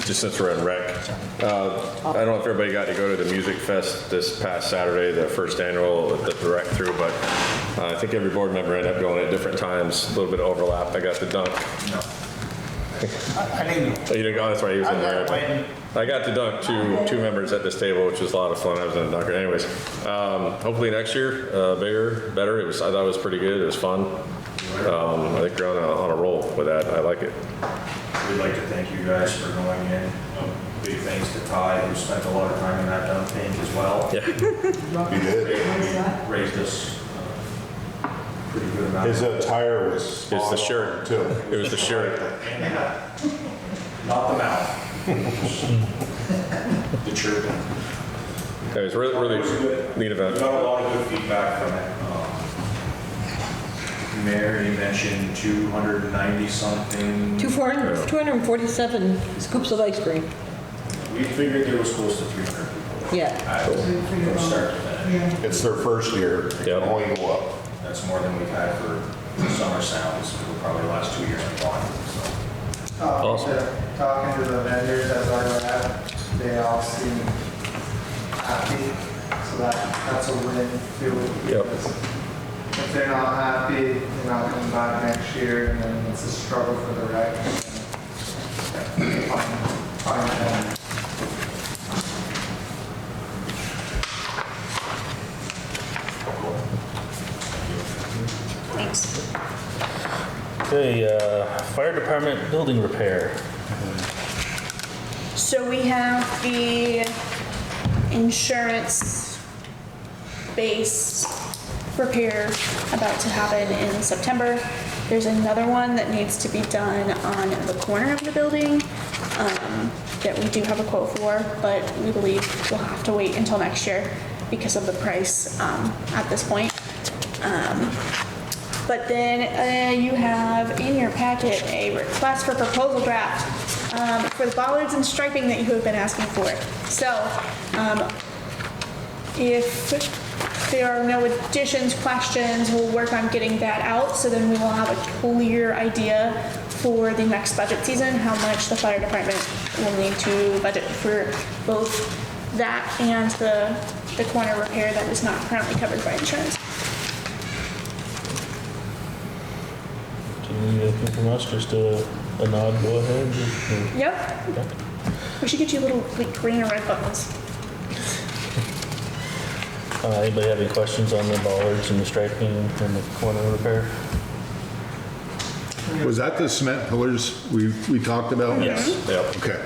Just since we're in rec. I don't know if everybody got to go to the Music Fest this past Saturday, the first annual that the rec threw, but I think every board member ended up going at different times, a little bit of overlap. I got to dunk. I didn't. Oh, you didn't go? That's right, he was in there. When I got to dunk two members at this table, which was a lot of fun. I was in a dunker. Anyways, hopefully next year, bigger, better. I thought it was pretty good. It was fun. I think we're on a roll with that. I like it. We'd like to thank you guys for going in. Big thanks to Ty, who spent a lot of time in that dunk tank as well. Yeah. He did. Raised us pretty good amount. His attire was It's the spot on, shirt. too. It was the shirt. Not the mouth. The chirping. It was really It was good. neat We event. got a lot of good feedback from it. Mary mentioned 290 something. 247 scoops of ice cream. We figured there was close to 300 people. Yeah. From start to finish. It's their first year. It can only go up. That's more than we've had for summer sounds for probably the last 2 years combined. So. Talking to the vendors as I were at, they all seem happy, so that's a win too. Yep. If they're not happy, they're not coming back next year, and then it's a struggle for the rec. Find them. Thanks. Okay, fire department building repair. So we have the insurance base repair about to happen in September. There's another one that needs to be done on the corner of the building that we do have a quote for, but we believe we'll have to wait until next year because of the price at this point. But then you have in your packet a request for proposal draft for the bollards and striping that you have been asking for. So if there are no additions, questions, we'll work on getting that out, so then we will have a clear idea for the next budget season, how much the fire department will need to budget for both that and the corner repair that is not currently covered by insurance. Do you need anything from us? Just a nod, go ahead? Yep. Okay. We should get you little like green or red buttons. Anybody have any questions on the bollards and the striping and the corner repair? Was that the cement pillars we talked about? Yes. Yep. Okay.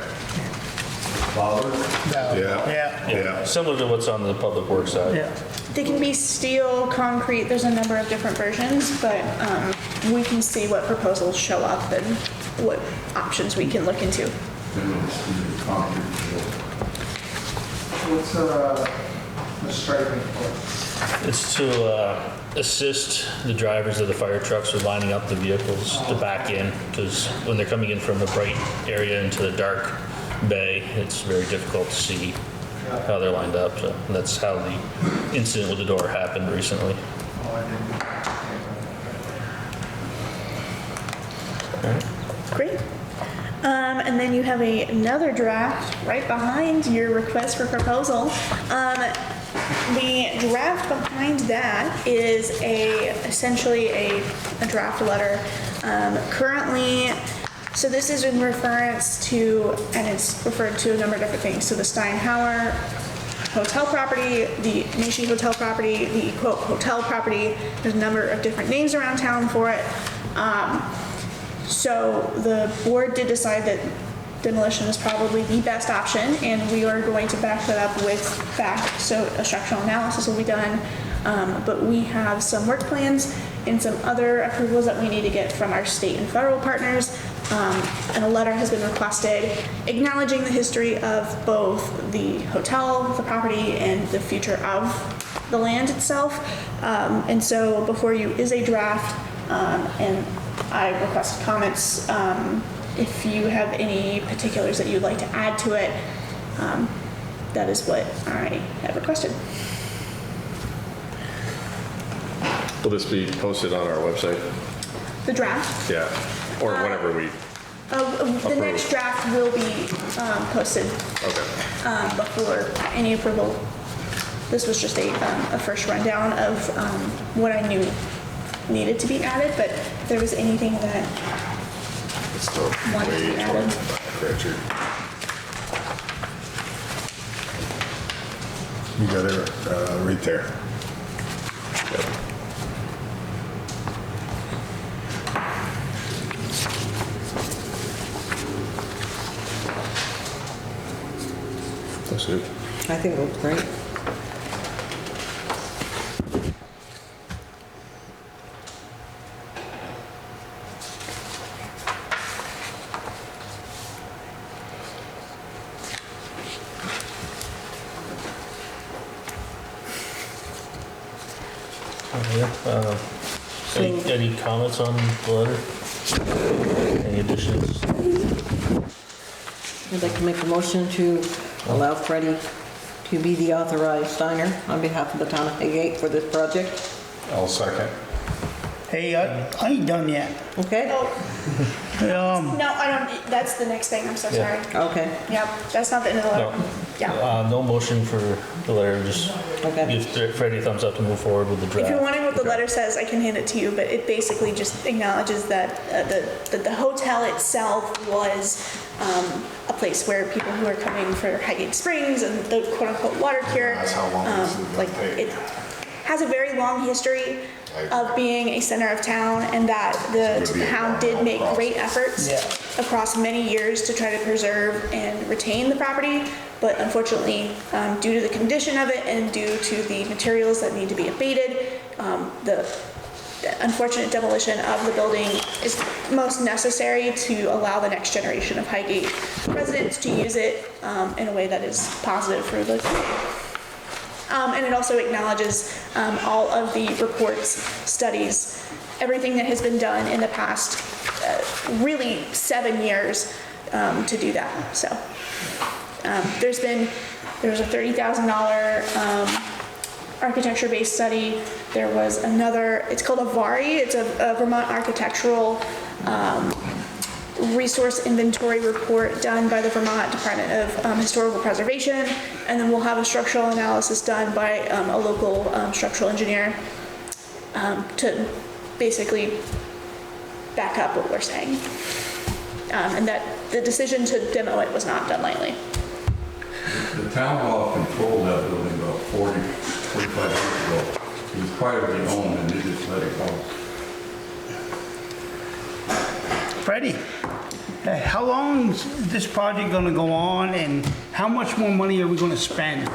Yeah. Yeah. Similar to what's on the public works side. Yeah. They can be steel, concrete, there's a number of different versions, but we can see what proposals show up and what options we can look into. What's the striping for? It's to assist the drivers of the fire trucks with lining up the vehicles to back in, because when they're coming in from the bright area into the dark bay, it's very difficult to see how they're lined up. So that's how the incident with the door happened recently. Oh, I didn't. Great. And then you have another draft right behind your request for proposal. The draft behind that is essentially a draft letter. Currently, so this is in reference to, and it's referred to a number of different things. So the Steinhauer hotel property, the Nishi hotel property, the quote hotel property. There's a number of different names around town for it. So the board did decide that demolition is probably the best option, and we are going to back that up with facts. So a structural analysis will be done, but we have some work plans and some other approvals that we need to get from our state and federal partners. And a letter has been requested acknowledging the history of both the hotel, the property, and the future of the land itself. And so before you is a draft, and I request comments. If you have any particulars that you'd like to add to it, that is what I have requested. Will this be posted on our website? The draft? Yeah, or whenever we, The next draft will be posted okay. before any approval. This was just a first rundown of what I knew needed to be added, but if there was anything that It's still wanted to be way added. back, Richard. You got it right there. Yep. Looks good. I think it looks great. Any comments on the letter? Any additions? I'd like to make a motion to allow Freddie to be the authorized signer on behalf of the town of Highgate for this project. I'll second. Hey, I ain't done yet. Okay? No, I don't, that's the next thing, I'm so sorry. Okay. Yep, that's not the end of the letter. No. Yeah. No motion for the letter, just Okay. give Freddie a thumbs up to move forward with the draft. If you're wondering what the letter says, I can hand it to you, but it basically just acknowledges that the hotel itself was a place where people who are coming for Highgate Springs and the quote-unquote water cure, That's how long this is gonna like take. it has a very long history of being a center of town, and that the town did make great efforts across many years to try to preserve and retain the property. But unfortunately, due to the condition of it and due to the materials that need to be abated, the unfortunate demolition of the building is most necessary to allow the next generation of Highgate residents to use it in a way that is positive for the community. And it also acknowledges all of the reports, studies, everything that has been done in the past really 7 years to do that. So there was a $30,000 architecture-based study. There was another, it's called a VARI, it's a Vermont architectural resource inventory report done by the Vermont Department of Historical Preservation, and then we'll have a structural analysis done by a local structural engineer to basically back up what we're saying. And that the decision to demo it was not done lightly. The town hall controlled that building about 45 years ago. It was privately owned and they just let it go. Freddie, how long is this project gonna go on, and how much more money are we gonna spend?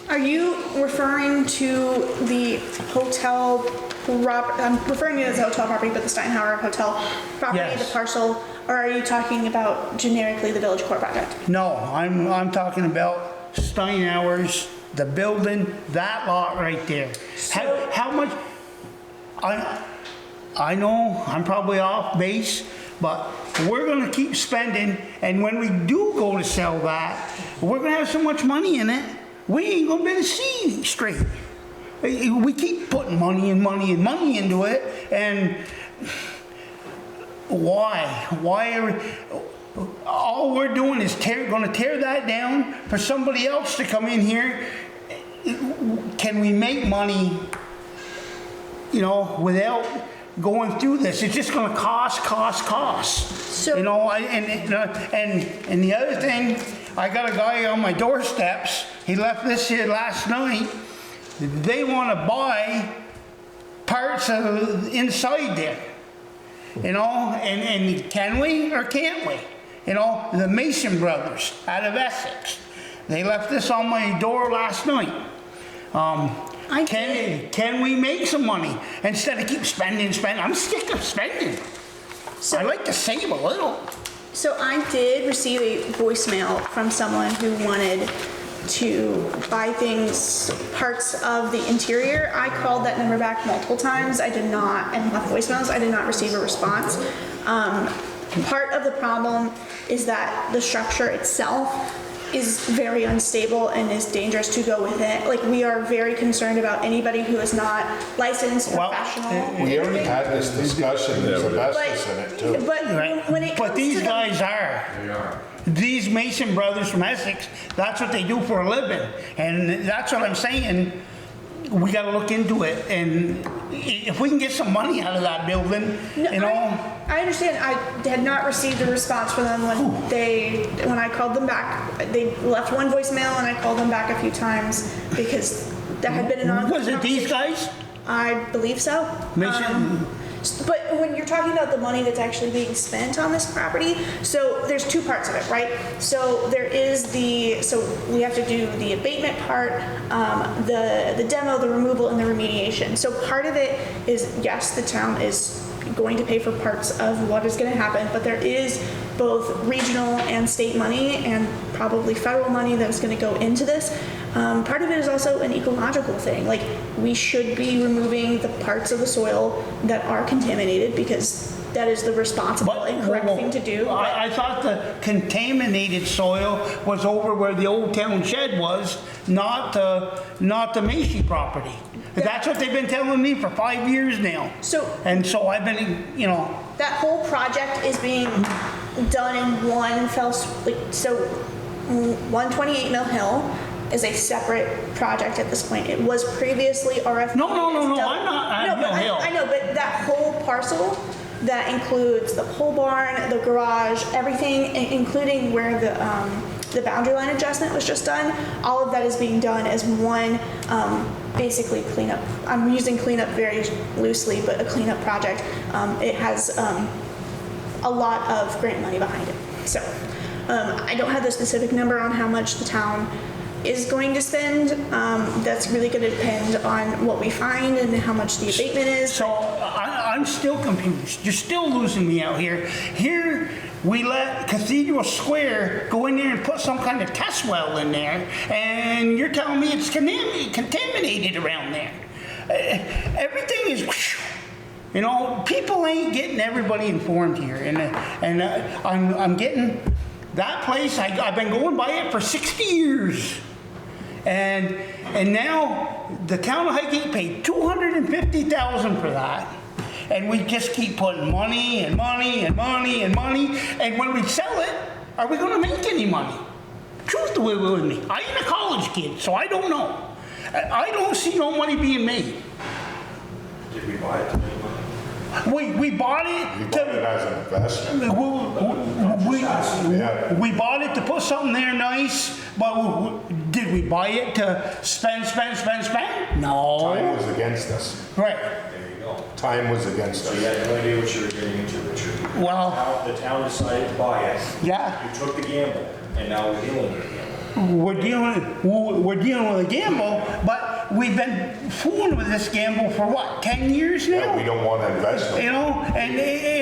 Are you referring to the hotel I'm referring to it as a hotel property, but the Steinhauer Hotel property, Yes. the parcel, or are you talking about generically the Village Core project? No, I'm talking about Steinhauer's, the building, that lot right there. How much, I know I'm probably off base, but we're gonna keep spending, and when we do go to sell that, we're gonna have so much money in it, we ain't gonna be able to see straight. We keep putting money and money and money into it, and why? Why are all we're doing is gonna tear that down for somebody else to come in here can we make money, you know, without going through this? It's just gonna cost. So- You know, and the other thing, I got a guy on my doorsteps, he left this here last night. They wanna buy parts of inside there. You know, and can we or can't we? You know, the Mason brothers out of Essex. They left this on my door last night. Can we make some money instead of keep spending? I'm sick of spending. I like to save a little. So I did receive a voicemail from someone who wanted to buy things, parts of the interior. I called that number back multiple times. I did not, and left voicemails. I did not receive a response. Part of the problem is that the structure itself is very unstable and is dangerous to go with it. Like, we are very concerned about anybody who is not licensed, professional. We already had this discussion, there's asbestos in it too. But when it comes But these to the- guys are. They are. These Mason brothers from Essex, that's what they do for a living. And that's what I'm saying. We gotta look into it. And if we can get some money out of that building, No, you know. I understand. I had not received a response from them when I called them back. They left one voicemail and I called them back a few times because there had been an ongoing Was it these conversation. guys? I believe so. Mason? But when you're talking about the money that's actually being spent on this property, so there's two parts of it, right? So there is so we have to do the abatement part, the demo, the removal, and the remediation. So part of it is, yes, the town is going to pay for parts of what is going to happen, but there is both regional and state money and probably federal money that is going to go into this. Part of it is also an ecological thing. Like, we should be removing the parts of the soil that are contaminated because that is the responsible and correct thing to do. I thought the contaminated soil was over where the old town shed was, not the Macy property. That's what they've been telling me for 5 years now. So I've been, you know. That whole project is being done in one fell swoop. So 128 Mill Hill is a separate project at this point. It was previously RFP. No, I'm not at Mill Hill. I know, but that whole parcel that includes the pole barn, the garage, everything, including where the boundary line adjustment was just done, all of that is being done as one basically cleanup. I'm using cleanup very loosely, but a cleanup project. It has a lot of grant money behind it. So I don't have the specific number on how much the town is going to spend. That's really going to depend on what we find and how much the abatement is. So I'm still confused. You're still losing me out here. Here we let Cathedral Square go in there and put some kind of test well in there, and you're telling me it's contaminated around there. Everything is, you know, people ain't getting everybody informed here, and I'm getting that place. I've been going by it for 60 years. And now the town of Highgate paid $250,000 for that. And we just keep putting money and money and money and money. And when we sell it, are we going to make any money? Truth with me. I ain't a college kid, so I don't know. I don't see no money being made. Did we buy it to make money? We bought it. You bought it as an investment. We bought it to put something there nice, but did we buy it to spend? No. Time was against us. Right. There you go. Time was against So us. you had no idea what you were getting into, Richard. Well, The town decided to buy it. yeah. You took the gamble, and now we're dealing with the gamble. We're dealing with a gamble, but we've been fooling with this gamble for what, 10 years now? Yeah, we don't want to invest in You it. know, and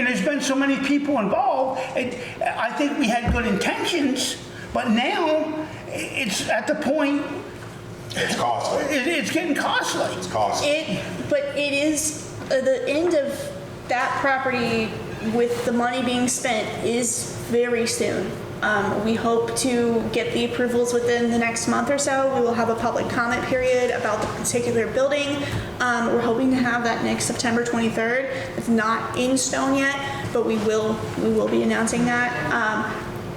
there's been so many people involved. I think we had good intentions, but now it's at the point, It's costly. it's getting costly. It's costly. But it is, the end of that property with the money being spent is very soon. We hope to get the approvals within the next month or so. We will have a public comment period about the particular building. We're hoping to have that next September 23rd. It's not in stone yet, but we will be announcing that.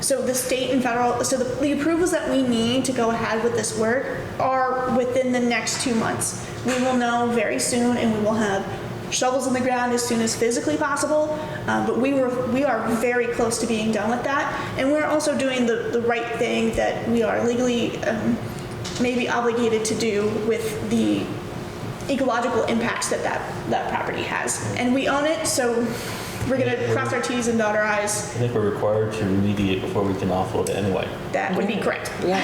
So the state and federal, so the approvals that we need to go ahead with this work are within the next 2 months. We will know very soon, and we will have shovels in the ground as soon as physically possible. But we are very close to being done with that, and we're also doing the right thing that we are legally maybe obligated to do with the ecological impacts that property has. And we own it, so we're gonna cross our T's and dot our I's. I think we're required to remediate before we can offload it anyway. That would be correct. Yeah.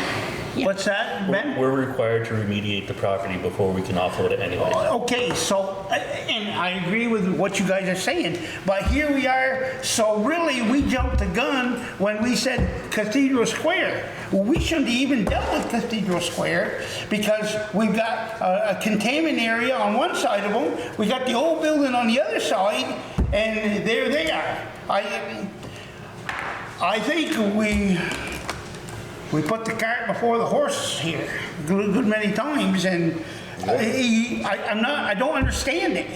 What's that, Ben? We're required to remediate the property before we can offload it anyway. Okay, so, and I agree with what you guys are saying, but here we are, so really, we jumped the gun when we said Cathedral Square. Well, we shouldn't have even dealt with Cathedral Square, because we've got a containment area on one side of them, we got the old building on the other side, and there they are. I think we put the cart before the horse here good many times, and I don't understand it.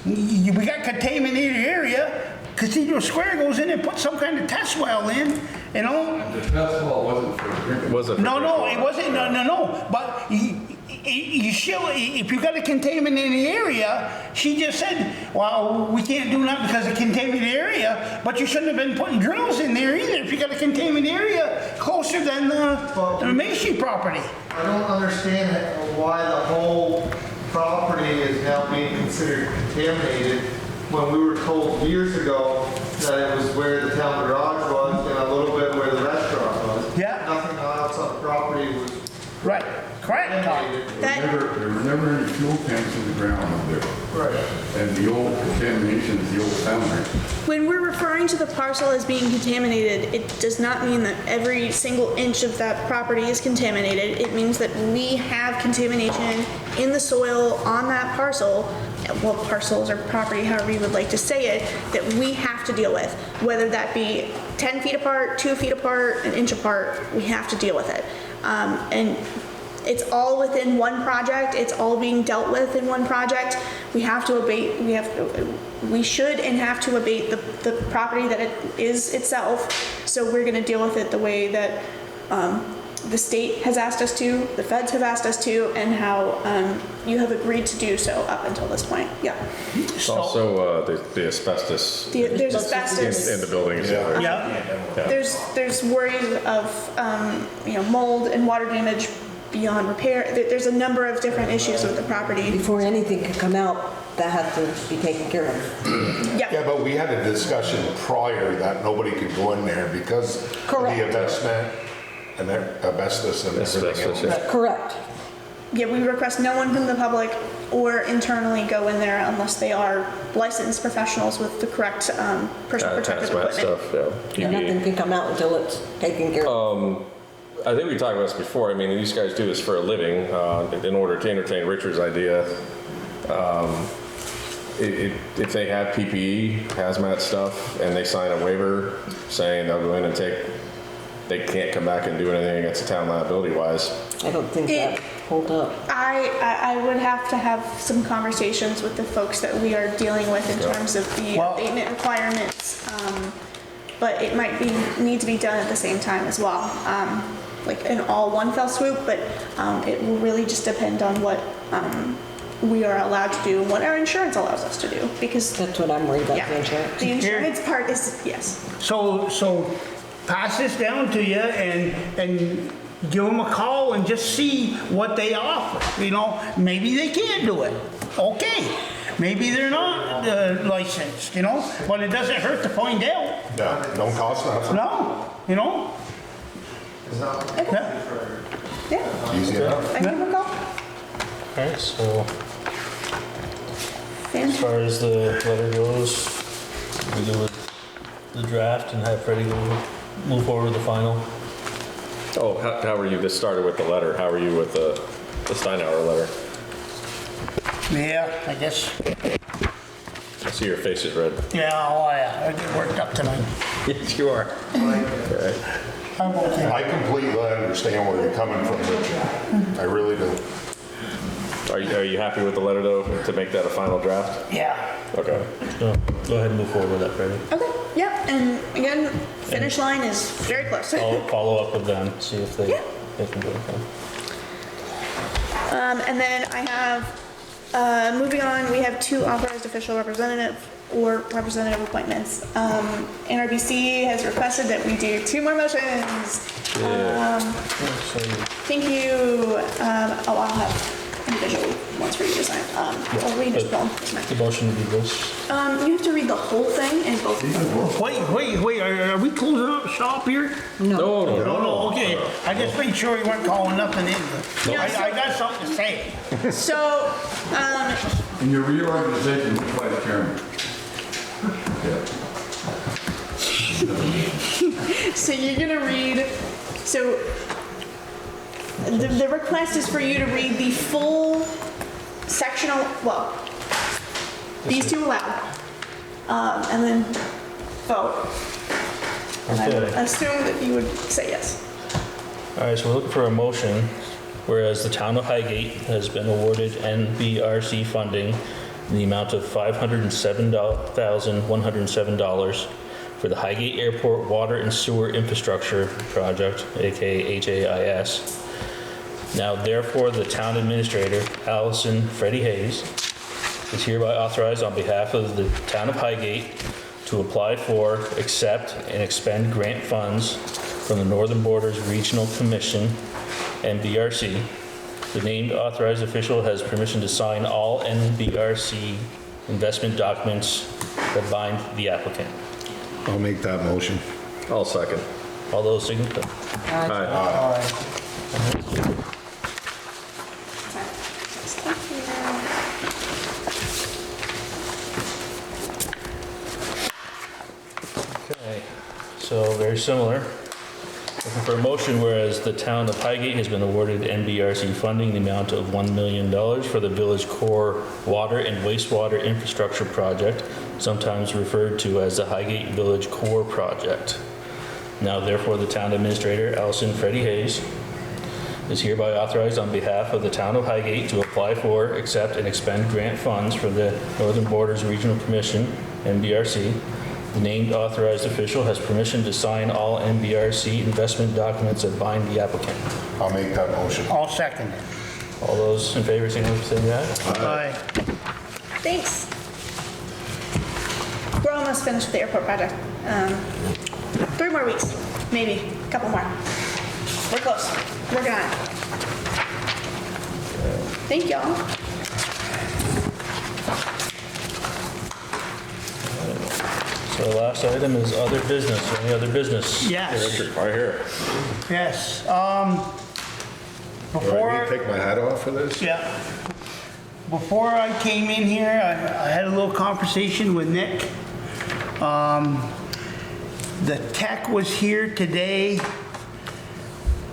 We got contaminated area. Cathedral Square goes in and puts some kind of test well in, you know. The test well wasn't for drinking. No, it wasn't. No. But you still, if you got a contaminated area, she just said, well, we can't do that because of contaminated area, but you shouldn't have been putting drills in there either if you got a contaminated area closer than the Macy property. I don't understand why the whole property is now being considered contaminated when we were told years ago that it was where the town garage was and a little bit where the restaurant was. Yeah. Nothing else on the property was Right. Correct. There were never any fuel tanks in the ground up there. right. And the old contamination is the old foundry. When we're referring to the parcel as being contaminated, it does not mean that every single inch of that property is contaminated. It means that we have contamination in the soil on that parcel, well, parcels or property, however you would like to say it, that we have to deal with. Whether that be 10 feet apart, 2 feet apart, an inch apart, we have to deal with it. And it's all within one project. It's all being dealt with in one project. We have to abate, we should and have to abate the property that it is itself. So we're gonna deal with it the way that the state has asked us to, the feds have asked us to, and how you have agreed to do so up until this point. Yeah. It's also the asbestos There's asbestos. in the buildings. Yeah. There's worries of mold and water damage beyond repair. There's a number of different issues with the property. Before anything can come out, that has to be taken care of. Yeah, but we had a discussion prior that nobody could go in there because of Correct. the investment and the asbestos and everything else. Correct. Yeah, we request no one from the public or internally go in there unless they are licensed professionals with the correct personal protective hazmat equipment. stuff, yeah. And nothing can come out until it's taken care of. I think we talked about this before. I mean, these guys do this for a living in order to entertain Richard's idea. If they have PPE, hazmat stuff, and they sign a waiver saying they'll go in and they can't come back and do anything against the town liability-wise. I don't think that hold up. I would have to have some conversations with the folks that we are dealing with in terms of the abatement requirements. But it might need to be done at the same time as well. Like in all one fell swoop, but it will really just depend on what we are allowed to do and what our insurance allows us to do, because That's what I'm worried about, yeah, the insurance. the insurance part is, yes. So pass this down to you and give them a call and just see what they offer. Maybe they can't do it. Okay. Maybe they're not licensed, but it doesn't hurt to find out. Yeah, don't cost nothing. No, Yeah, Easy enough. I give them a call. Alright, so as far as the letter goes, we go with the draft and have Freddie go move forward with the final. Oh, how were you? This started with the letter. How were you with the Steinauer letter? Yeah, I guess. I see your face is red. Yeah, I get worked up tonight. Yes, you are. Okay. I'm okay. I completely understand where you're coming from, Richard. I really do. Are you happy with the letter though to make that a final draft? Yeah. Okay. So go ahead and move forward with that, Freddie. Okay, yeah, and again, finish line is very close. I'll follow up with them, see if they, Yeah. they can do it. And then I have, moving on, we have 2 authorized official representative or representative appointments. NRBC has requested that we do 2 more motions. Thank you. I'll have individual ones for you to sign. I'll read this one. The motion to do this. You have to read the whole thing in both of them. Wait, are we closing up shop here? No, no, No, okay. I just made sure you weren't calling nothing in. No. I got something to say. So, In your reorganization, which vice chairman? so you're gonna read, so the request is for you to read the full sectional, well, these 2 aloud, and then vote. And I would Okay. assume that you would say yes. All right, so we're looking for a motion, whereas the town of Highgate has been awarded NBRC funding in the amount of $507,107 for the Highgate Airport Water and Sewer Infrastructure Project, aka HAIS. Now therefore, the town administrator, Allison Freddie Hayes, is hereby authorized on behalf of the town of Highgate to apply for, accept, and expend grant funds from the Northern Borders Regional Commission, NBRC. The named authorized official has permission to sign all NBRC investment documents that bind the applicant. I'll make that motion. I'll second. All those signify. Aye. Okay, so very similar. Looking for a motion, whereas the town of Highgate has been awarded NBRC funding in the amount of $1 million for the village core water and wastewater infrastructure project, sometimes referred to as the Highgate Village Core Project. Now therefore, the town administrator, Allison Freddie Hayes, is hereby authorized on behalf of the town of Highgate to apply for, accept, and expend grant funds for the Northern Borders Regional Commission, NBRC. The named authorized official has permission to sign all NBRC investment documents that bind the applicant. I'll make that motion. I'll second it. All those in favor, signify by saying aye. Aye. Thanks. We're almost finished with the airport project. 3 more weeks, maybe, a couple more. We're close, working on it. Thank y'all. So the last item is other business. Any other business? Yes, Right here. yes. Do I need Before, to take my hat off for this? yeah. Before I came in here, I had a little conversation with Nick. The tech was here today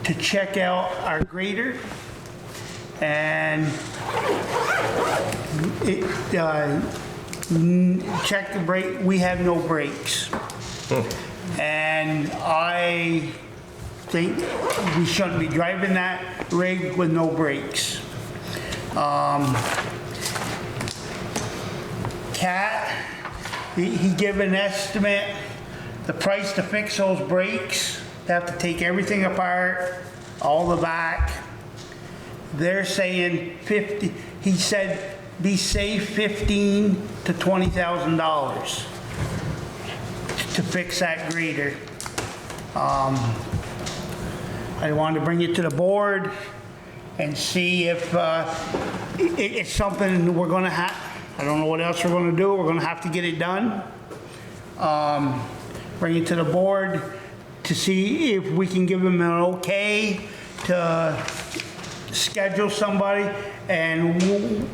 to check out our grader. And it, check the brake, we have no brakes. And I think we shouldn't be driving that rig with no brakes. Cat, he gave an estimate, the price to fix those brakes, they have to take everything apart, all the back. They're saying 50, he said, be safe, $15,000 to $20,000 to fix that grader. I wanted to bring it to the board and see if it's something we're gonna have. I don't know what else we're gonna do. We're gonna have to get it done. Bring it to the board to see if we can give them an okay to schedule somebody, and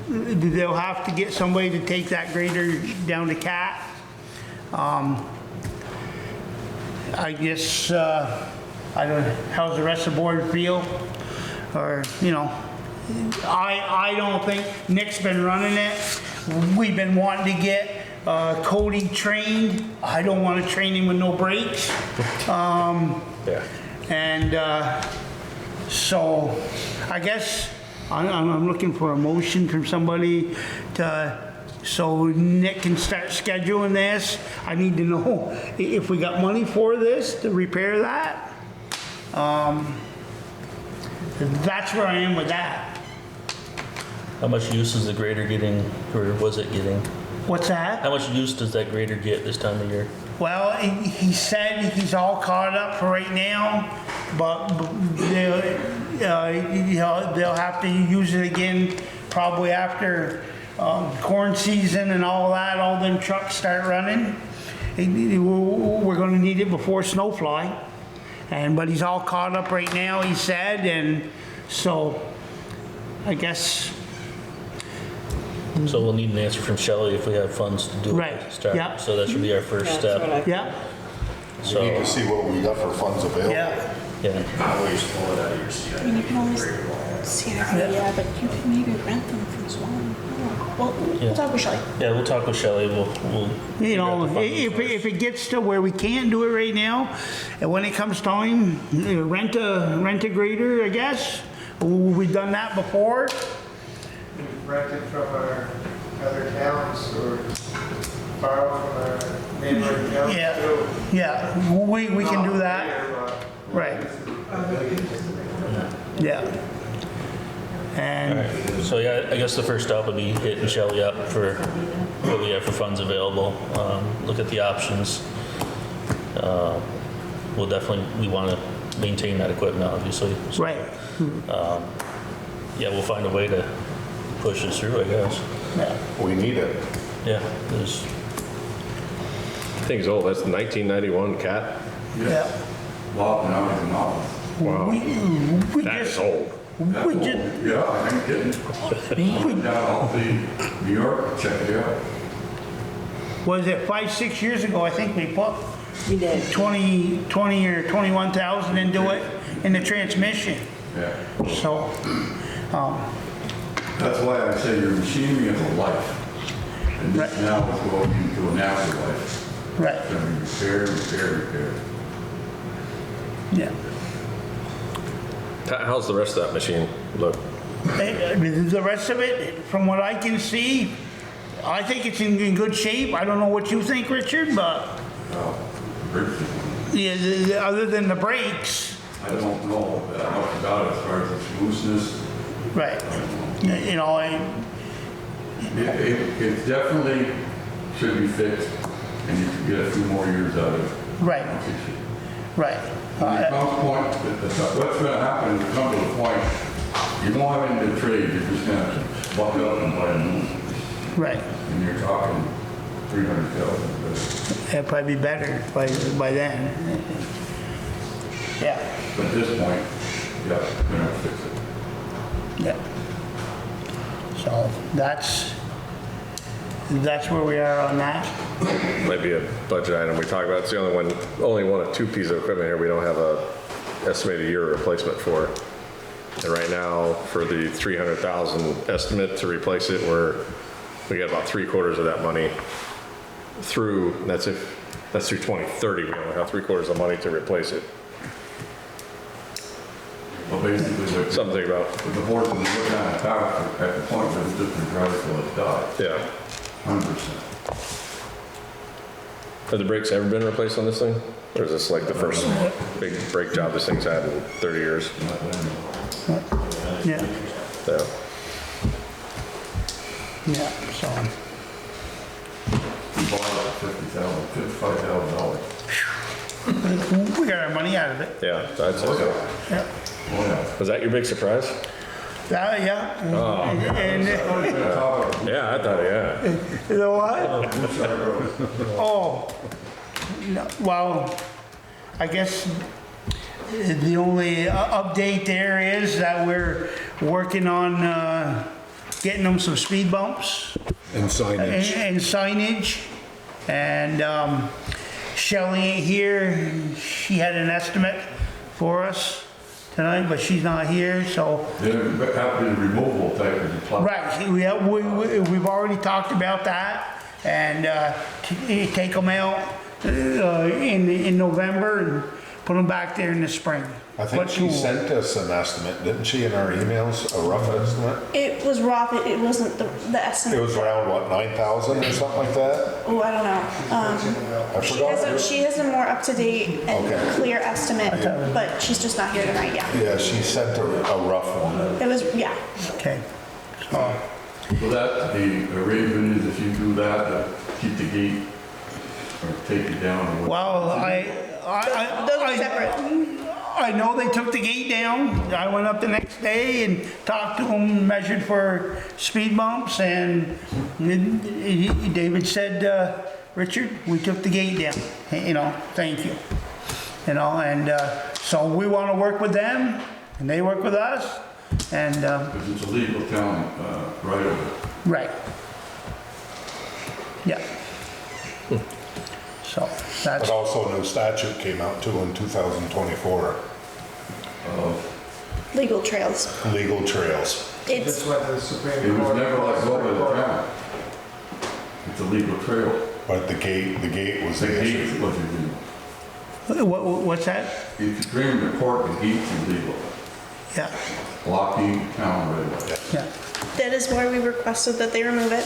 they'll have to get somebody to take that grader down to Cat. I guess, I don't, how's the rest of the board feel? Or, you know, I don't think, Nick's been running it. We've been wanting to get Cody trained. I don't want to train him with no brakes. Yeah. And so I guess I'm looking for a motion from somebody to so Nick can start scheduling this. I need to know if we got money for this to repair that. That's where I am with that. How much use is the grader getting, or was it getting? What's that? How much use does that grader get this time of year? Well, he said he's all caught up for right now, but they'll have to use it again probably after corn season and all that, all them trucks start running. We're gonna need it before snowfly. But he's all caught up right now, he said, and so I guess. So we'll need an answer from Shelley if we have funds to do it. Right, Start. yeah. So that should be our first step. Yeah, We need to see what we got for funds available. yeah. Yeah. Always pull it out of your seat. I mean, you can always see that, yeah, but you can maybe rent them from Swan. Well, we'll talk with Shelley. Yeah, we'll talk with Shelley. We'll You know, figure out the funding if it gets to where we can't do it right now, and when it comes time, rent a grader, I guess. We've done that before. We've rented from our other towns or borrow from our neighboring towns Yeah, too. yeah, we can do that, right. Yeah. And, So yeah, I guess the first stop would be hitting Shelley up for what we have for funds available. Look at the options. We'll definitely, we want to maintain that equipment, obviously. So, right, yeah, we'll find a way to push this through, I guess. yeah. We need it. Yeah, there's, Thing's old, that's 1991 cat. Yeah. Lot now is not. Wow. We That is just, old. we just, Yeah, I ain't kidding. Went down off the New York, check it out. was it 5-6 years ago, I think we put We did. 20 or 21,000 into it, in the transmission, Yeah. so, That's why I say your machinery is a life. And this Right. now is going into an afterlife. right, It's gonna be repaired. yeah. How's the rest of that machine look? The rest of it, from what I can see, I think it's in good shape. I don't know what you think, Richard, but yeah, other than the brakes, I don't know much about it as far as its looseness. right. You know, It definitely should be fixed, and you can get a few more years out of it. right, right. When it comes point, what's gonna happen is come to the point, you won't have any to trade, you're just gonna have to buck up and buy a new one. Right. And you're talking 300,000. It'd probably be better by then. Yeah, But at this point, yeah, we're gonna fix it. yeah. So that's where we are on that. Might be a budget item we talk about. It's the only one of two pieces of equipment here we don't have a estimated year replacement for. And right now, for the 300,000 estimate to replace it, we got about 3/4 of that money through, that's through 2030. We only have 3/4 of money to replace it. Well, basically, what Something about, the board will look at the power at the point where it's just been drive till it dies, yeah. 100%. Have the brakes ever been replaced on this thing? Or is this like the first big brake job this thing's had in 30 years? Yeah, Yeah. yeah, so, We bought it for $55,000. we got our money out of it. Yeah, I'd say so. Yeah. Oh, yeah. Was that your big surprise? Yeah. Oh. And, Yeah, I thought, yeah. you know what? Oh, no, well, I guess the only update there is that we're working on getting them some speed bumps And signage. and signage. And Shelley ain't here. She had an estimate for us tonight, but she's not here, so. There have to be the removable type of the plow. Right, we've already talked about that, and take them out in November, and put them back there in the spring. I think Put she two- sent us an estimate, didn't she, in our emails, a rough estimate? It was rough, it wasn't the It estimate. was around, what, 9,000 or something like that? Oh, I don't know. I forgot. She has a more up-to-date and Okay. clear estimate, but she's just not here tonight, yeah. Yeah, she sent a rough one. It was, yeah. Okay. So, So that, the arrangement is if you do that, keep the gate or take it down. or what? well, Those are separate. I know they took the gate down. I went up the next day and talked to them, measured for speed bumps, and David said, Richard, we took the gate down, you know, thank you. You know, and so we want to work with them, and they work with us, and, Because it's a legal town right away. right. Yeah. So, that's, But also a new statute came out too in 2024, Legal trails. legal trails. This It's, went to the Supreme Court. It was never let go by the town. It's a legal trail. But the gate was The the gate issue. was illegal. what's that? If you bring them to court, the gate's illegal. Yeah, Blocking town right away. yeah. that is why we requested that they remove it.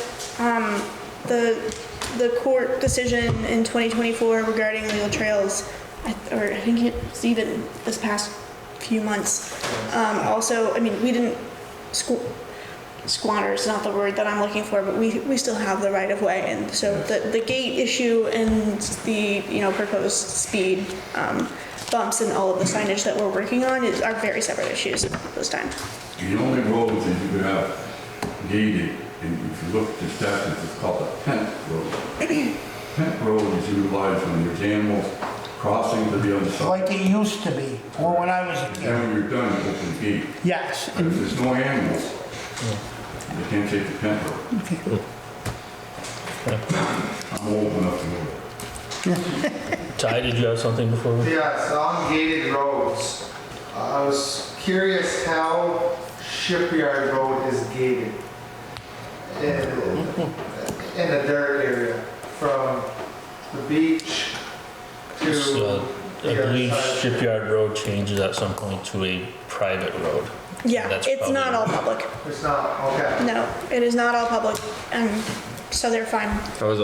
The court decision in 2024 regarding legal trails, I think it's even this past few months. Also, I mean, we didn't, squatter is not the word that I'm looking for, but we still have the right of way. And so the gate issue and the, proposed speed bumps and all of the signage that we're working on are very separate issues this time. The only roads that you could have gated, and if you look at the statutes, it's called a pent road. Pent road is utilized when there's animals crossing to the other side. Like it used to be, or when I was a kid. And when you're done, you open the gate. Yes. But if there's no animals, you can't take the pent road. I'm old enough to know that. Ty, did you have something before? Yes, on gated roads. I was curious how Shipyard Road is gated in the dirt area from the beach to So, I the other believe side. Shipyard Road changes at some point to a private road. Yeah, That's it's not all probably- public. It's not, okay. No, it is not all public, and so they're fine. I was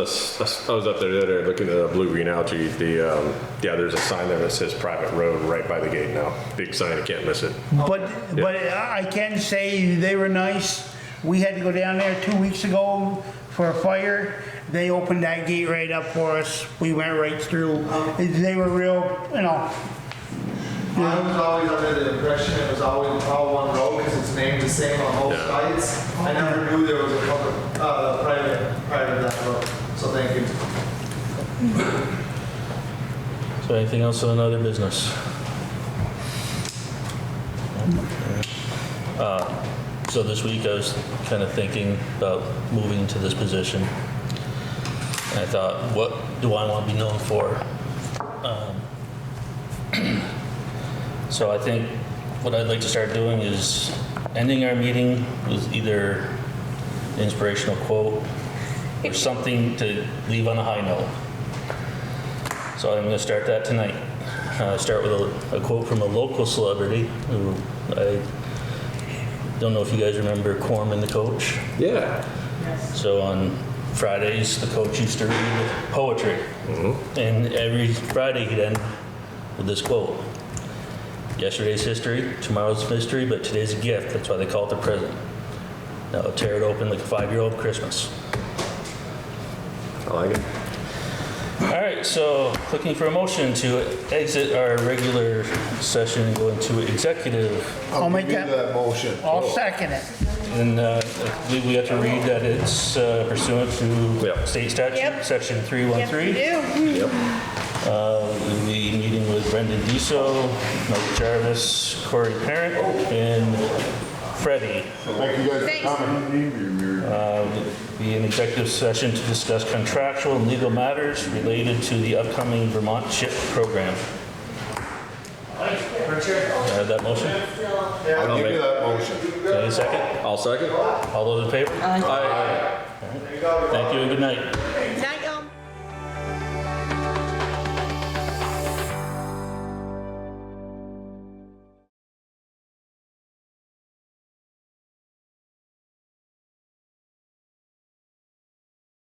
up there the other day looking at the blue green algae. There's a sign there that says private road right by the gate now. Big sign, you can't miss it. But I can say they were nice. We had to go down there 2 weeks ago for a fire. They opened that gate right up for us. We went right through. They were real, I was always under the impression it was always all one road because it's named the same on both sides. I never knew there was a public, private that road, so thank you. So anything else on other business? So this week I was kind of thinking about moving to this position. And I thought, what do I want to be known for? So I think what I'd like to start doing is ending our meeting with either inspirational quote or something to leave on a high note. So I'm going to start that tonight. Start with a quote from a local celebrity who I don't know if you guys remember Corman the coach. Yeah. So on Fridays, the coach used to read poetry. And every Friday he'd end with this quote. Yesterday's history, tomorrow's mystery, but today's a gift. That's why they call it the present. Now tear it open like a 5-year-old Christmas. I like it. All right, so looking for a motion to exit our regular session and go into executive. I'll make Give me that motion. I'll second it. And I believe we have to read that it's pursuant to Yep. state statute, Yep. section Yep, 313. we do. We'll be meeting with Brendan Diso, Mike Jarvis, Corey Parent, and Freddie. Thank you guys Thanks. for coming. Be an executive session to discuss contractual and legal matters related to the upcoming Vermont CHIP program. That motion? I'll give you that motion. Any second? I'll second. All those in favor? Aye. Thank you and good night.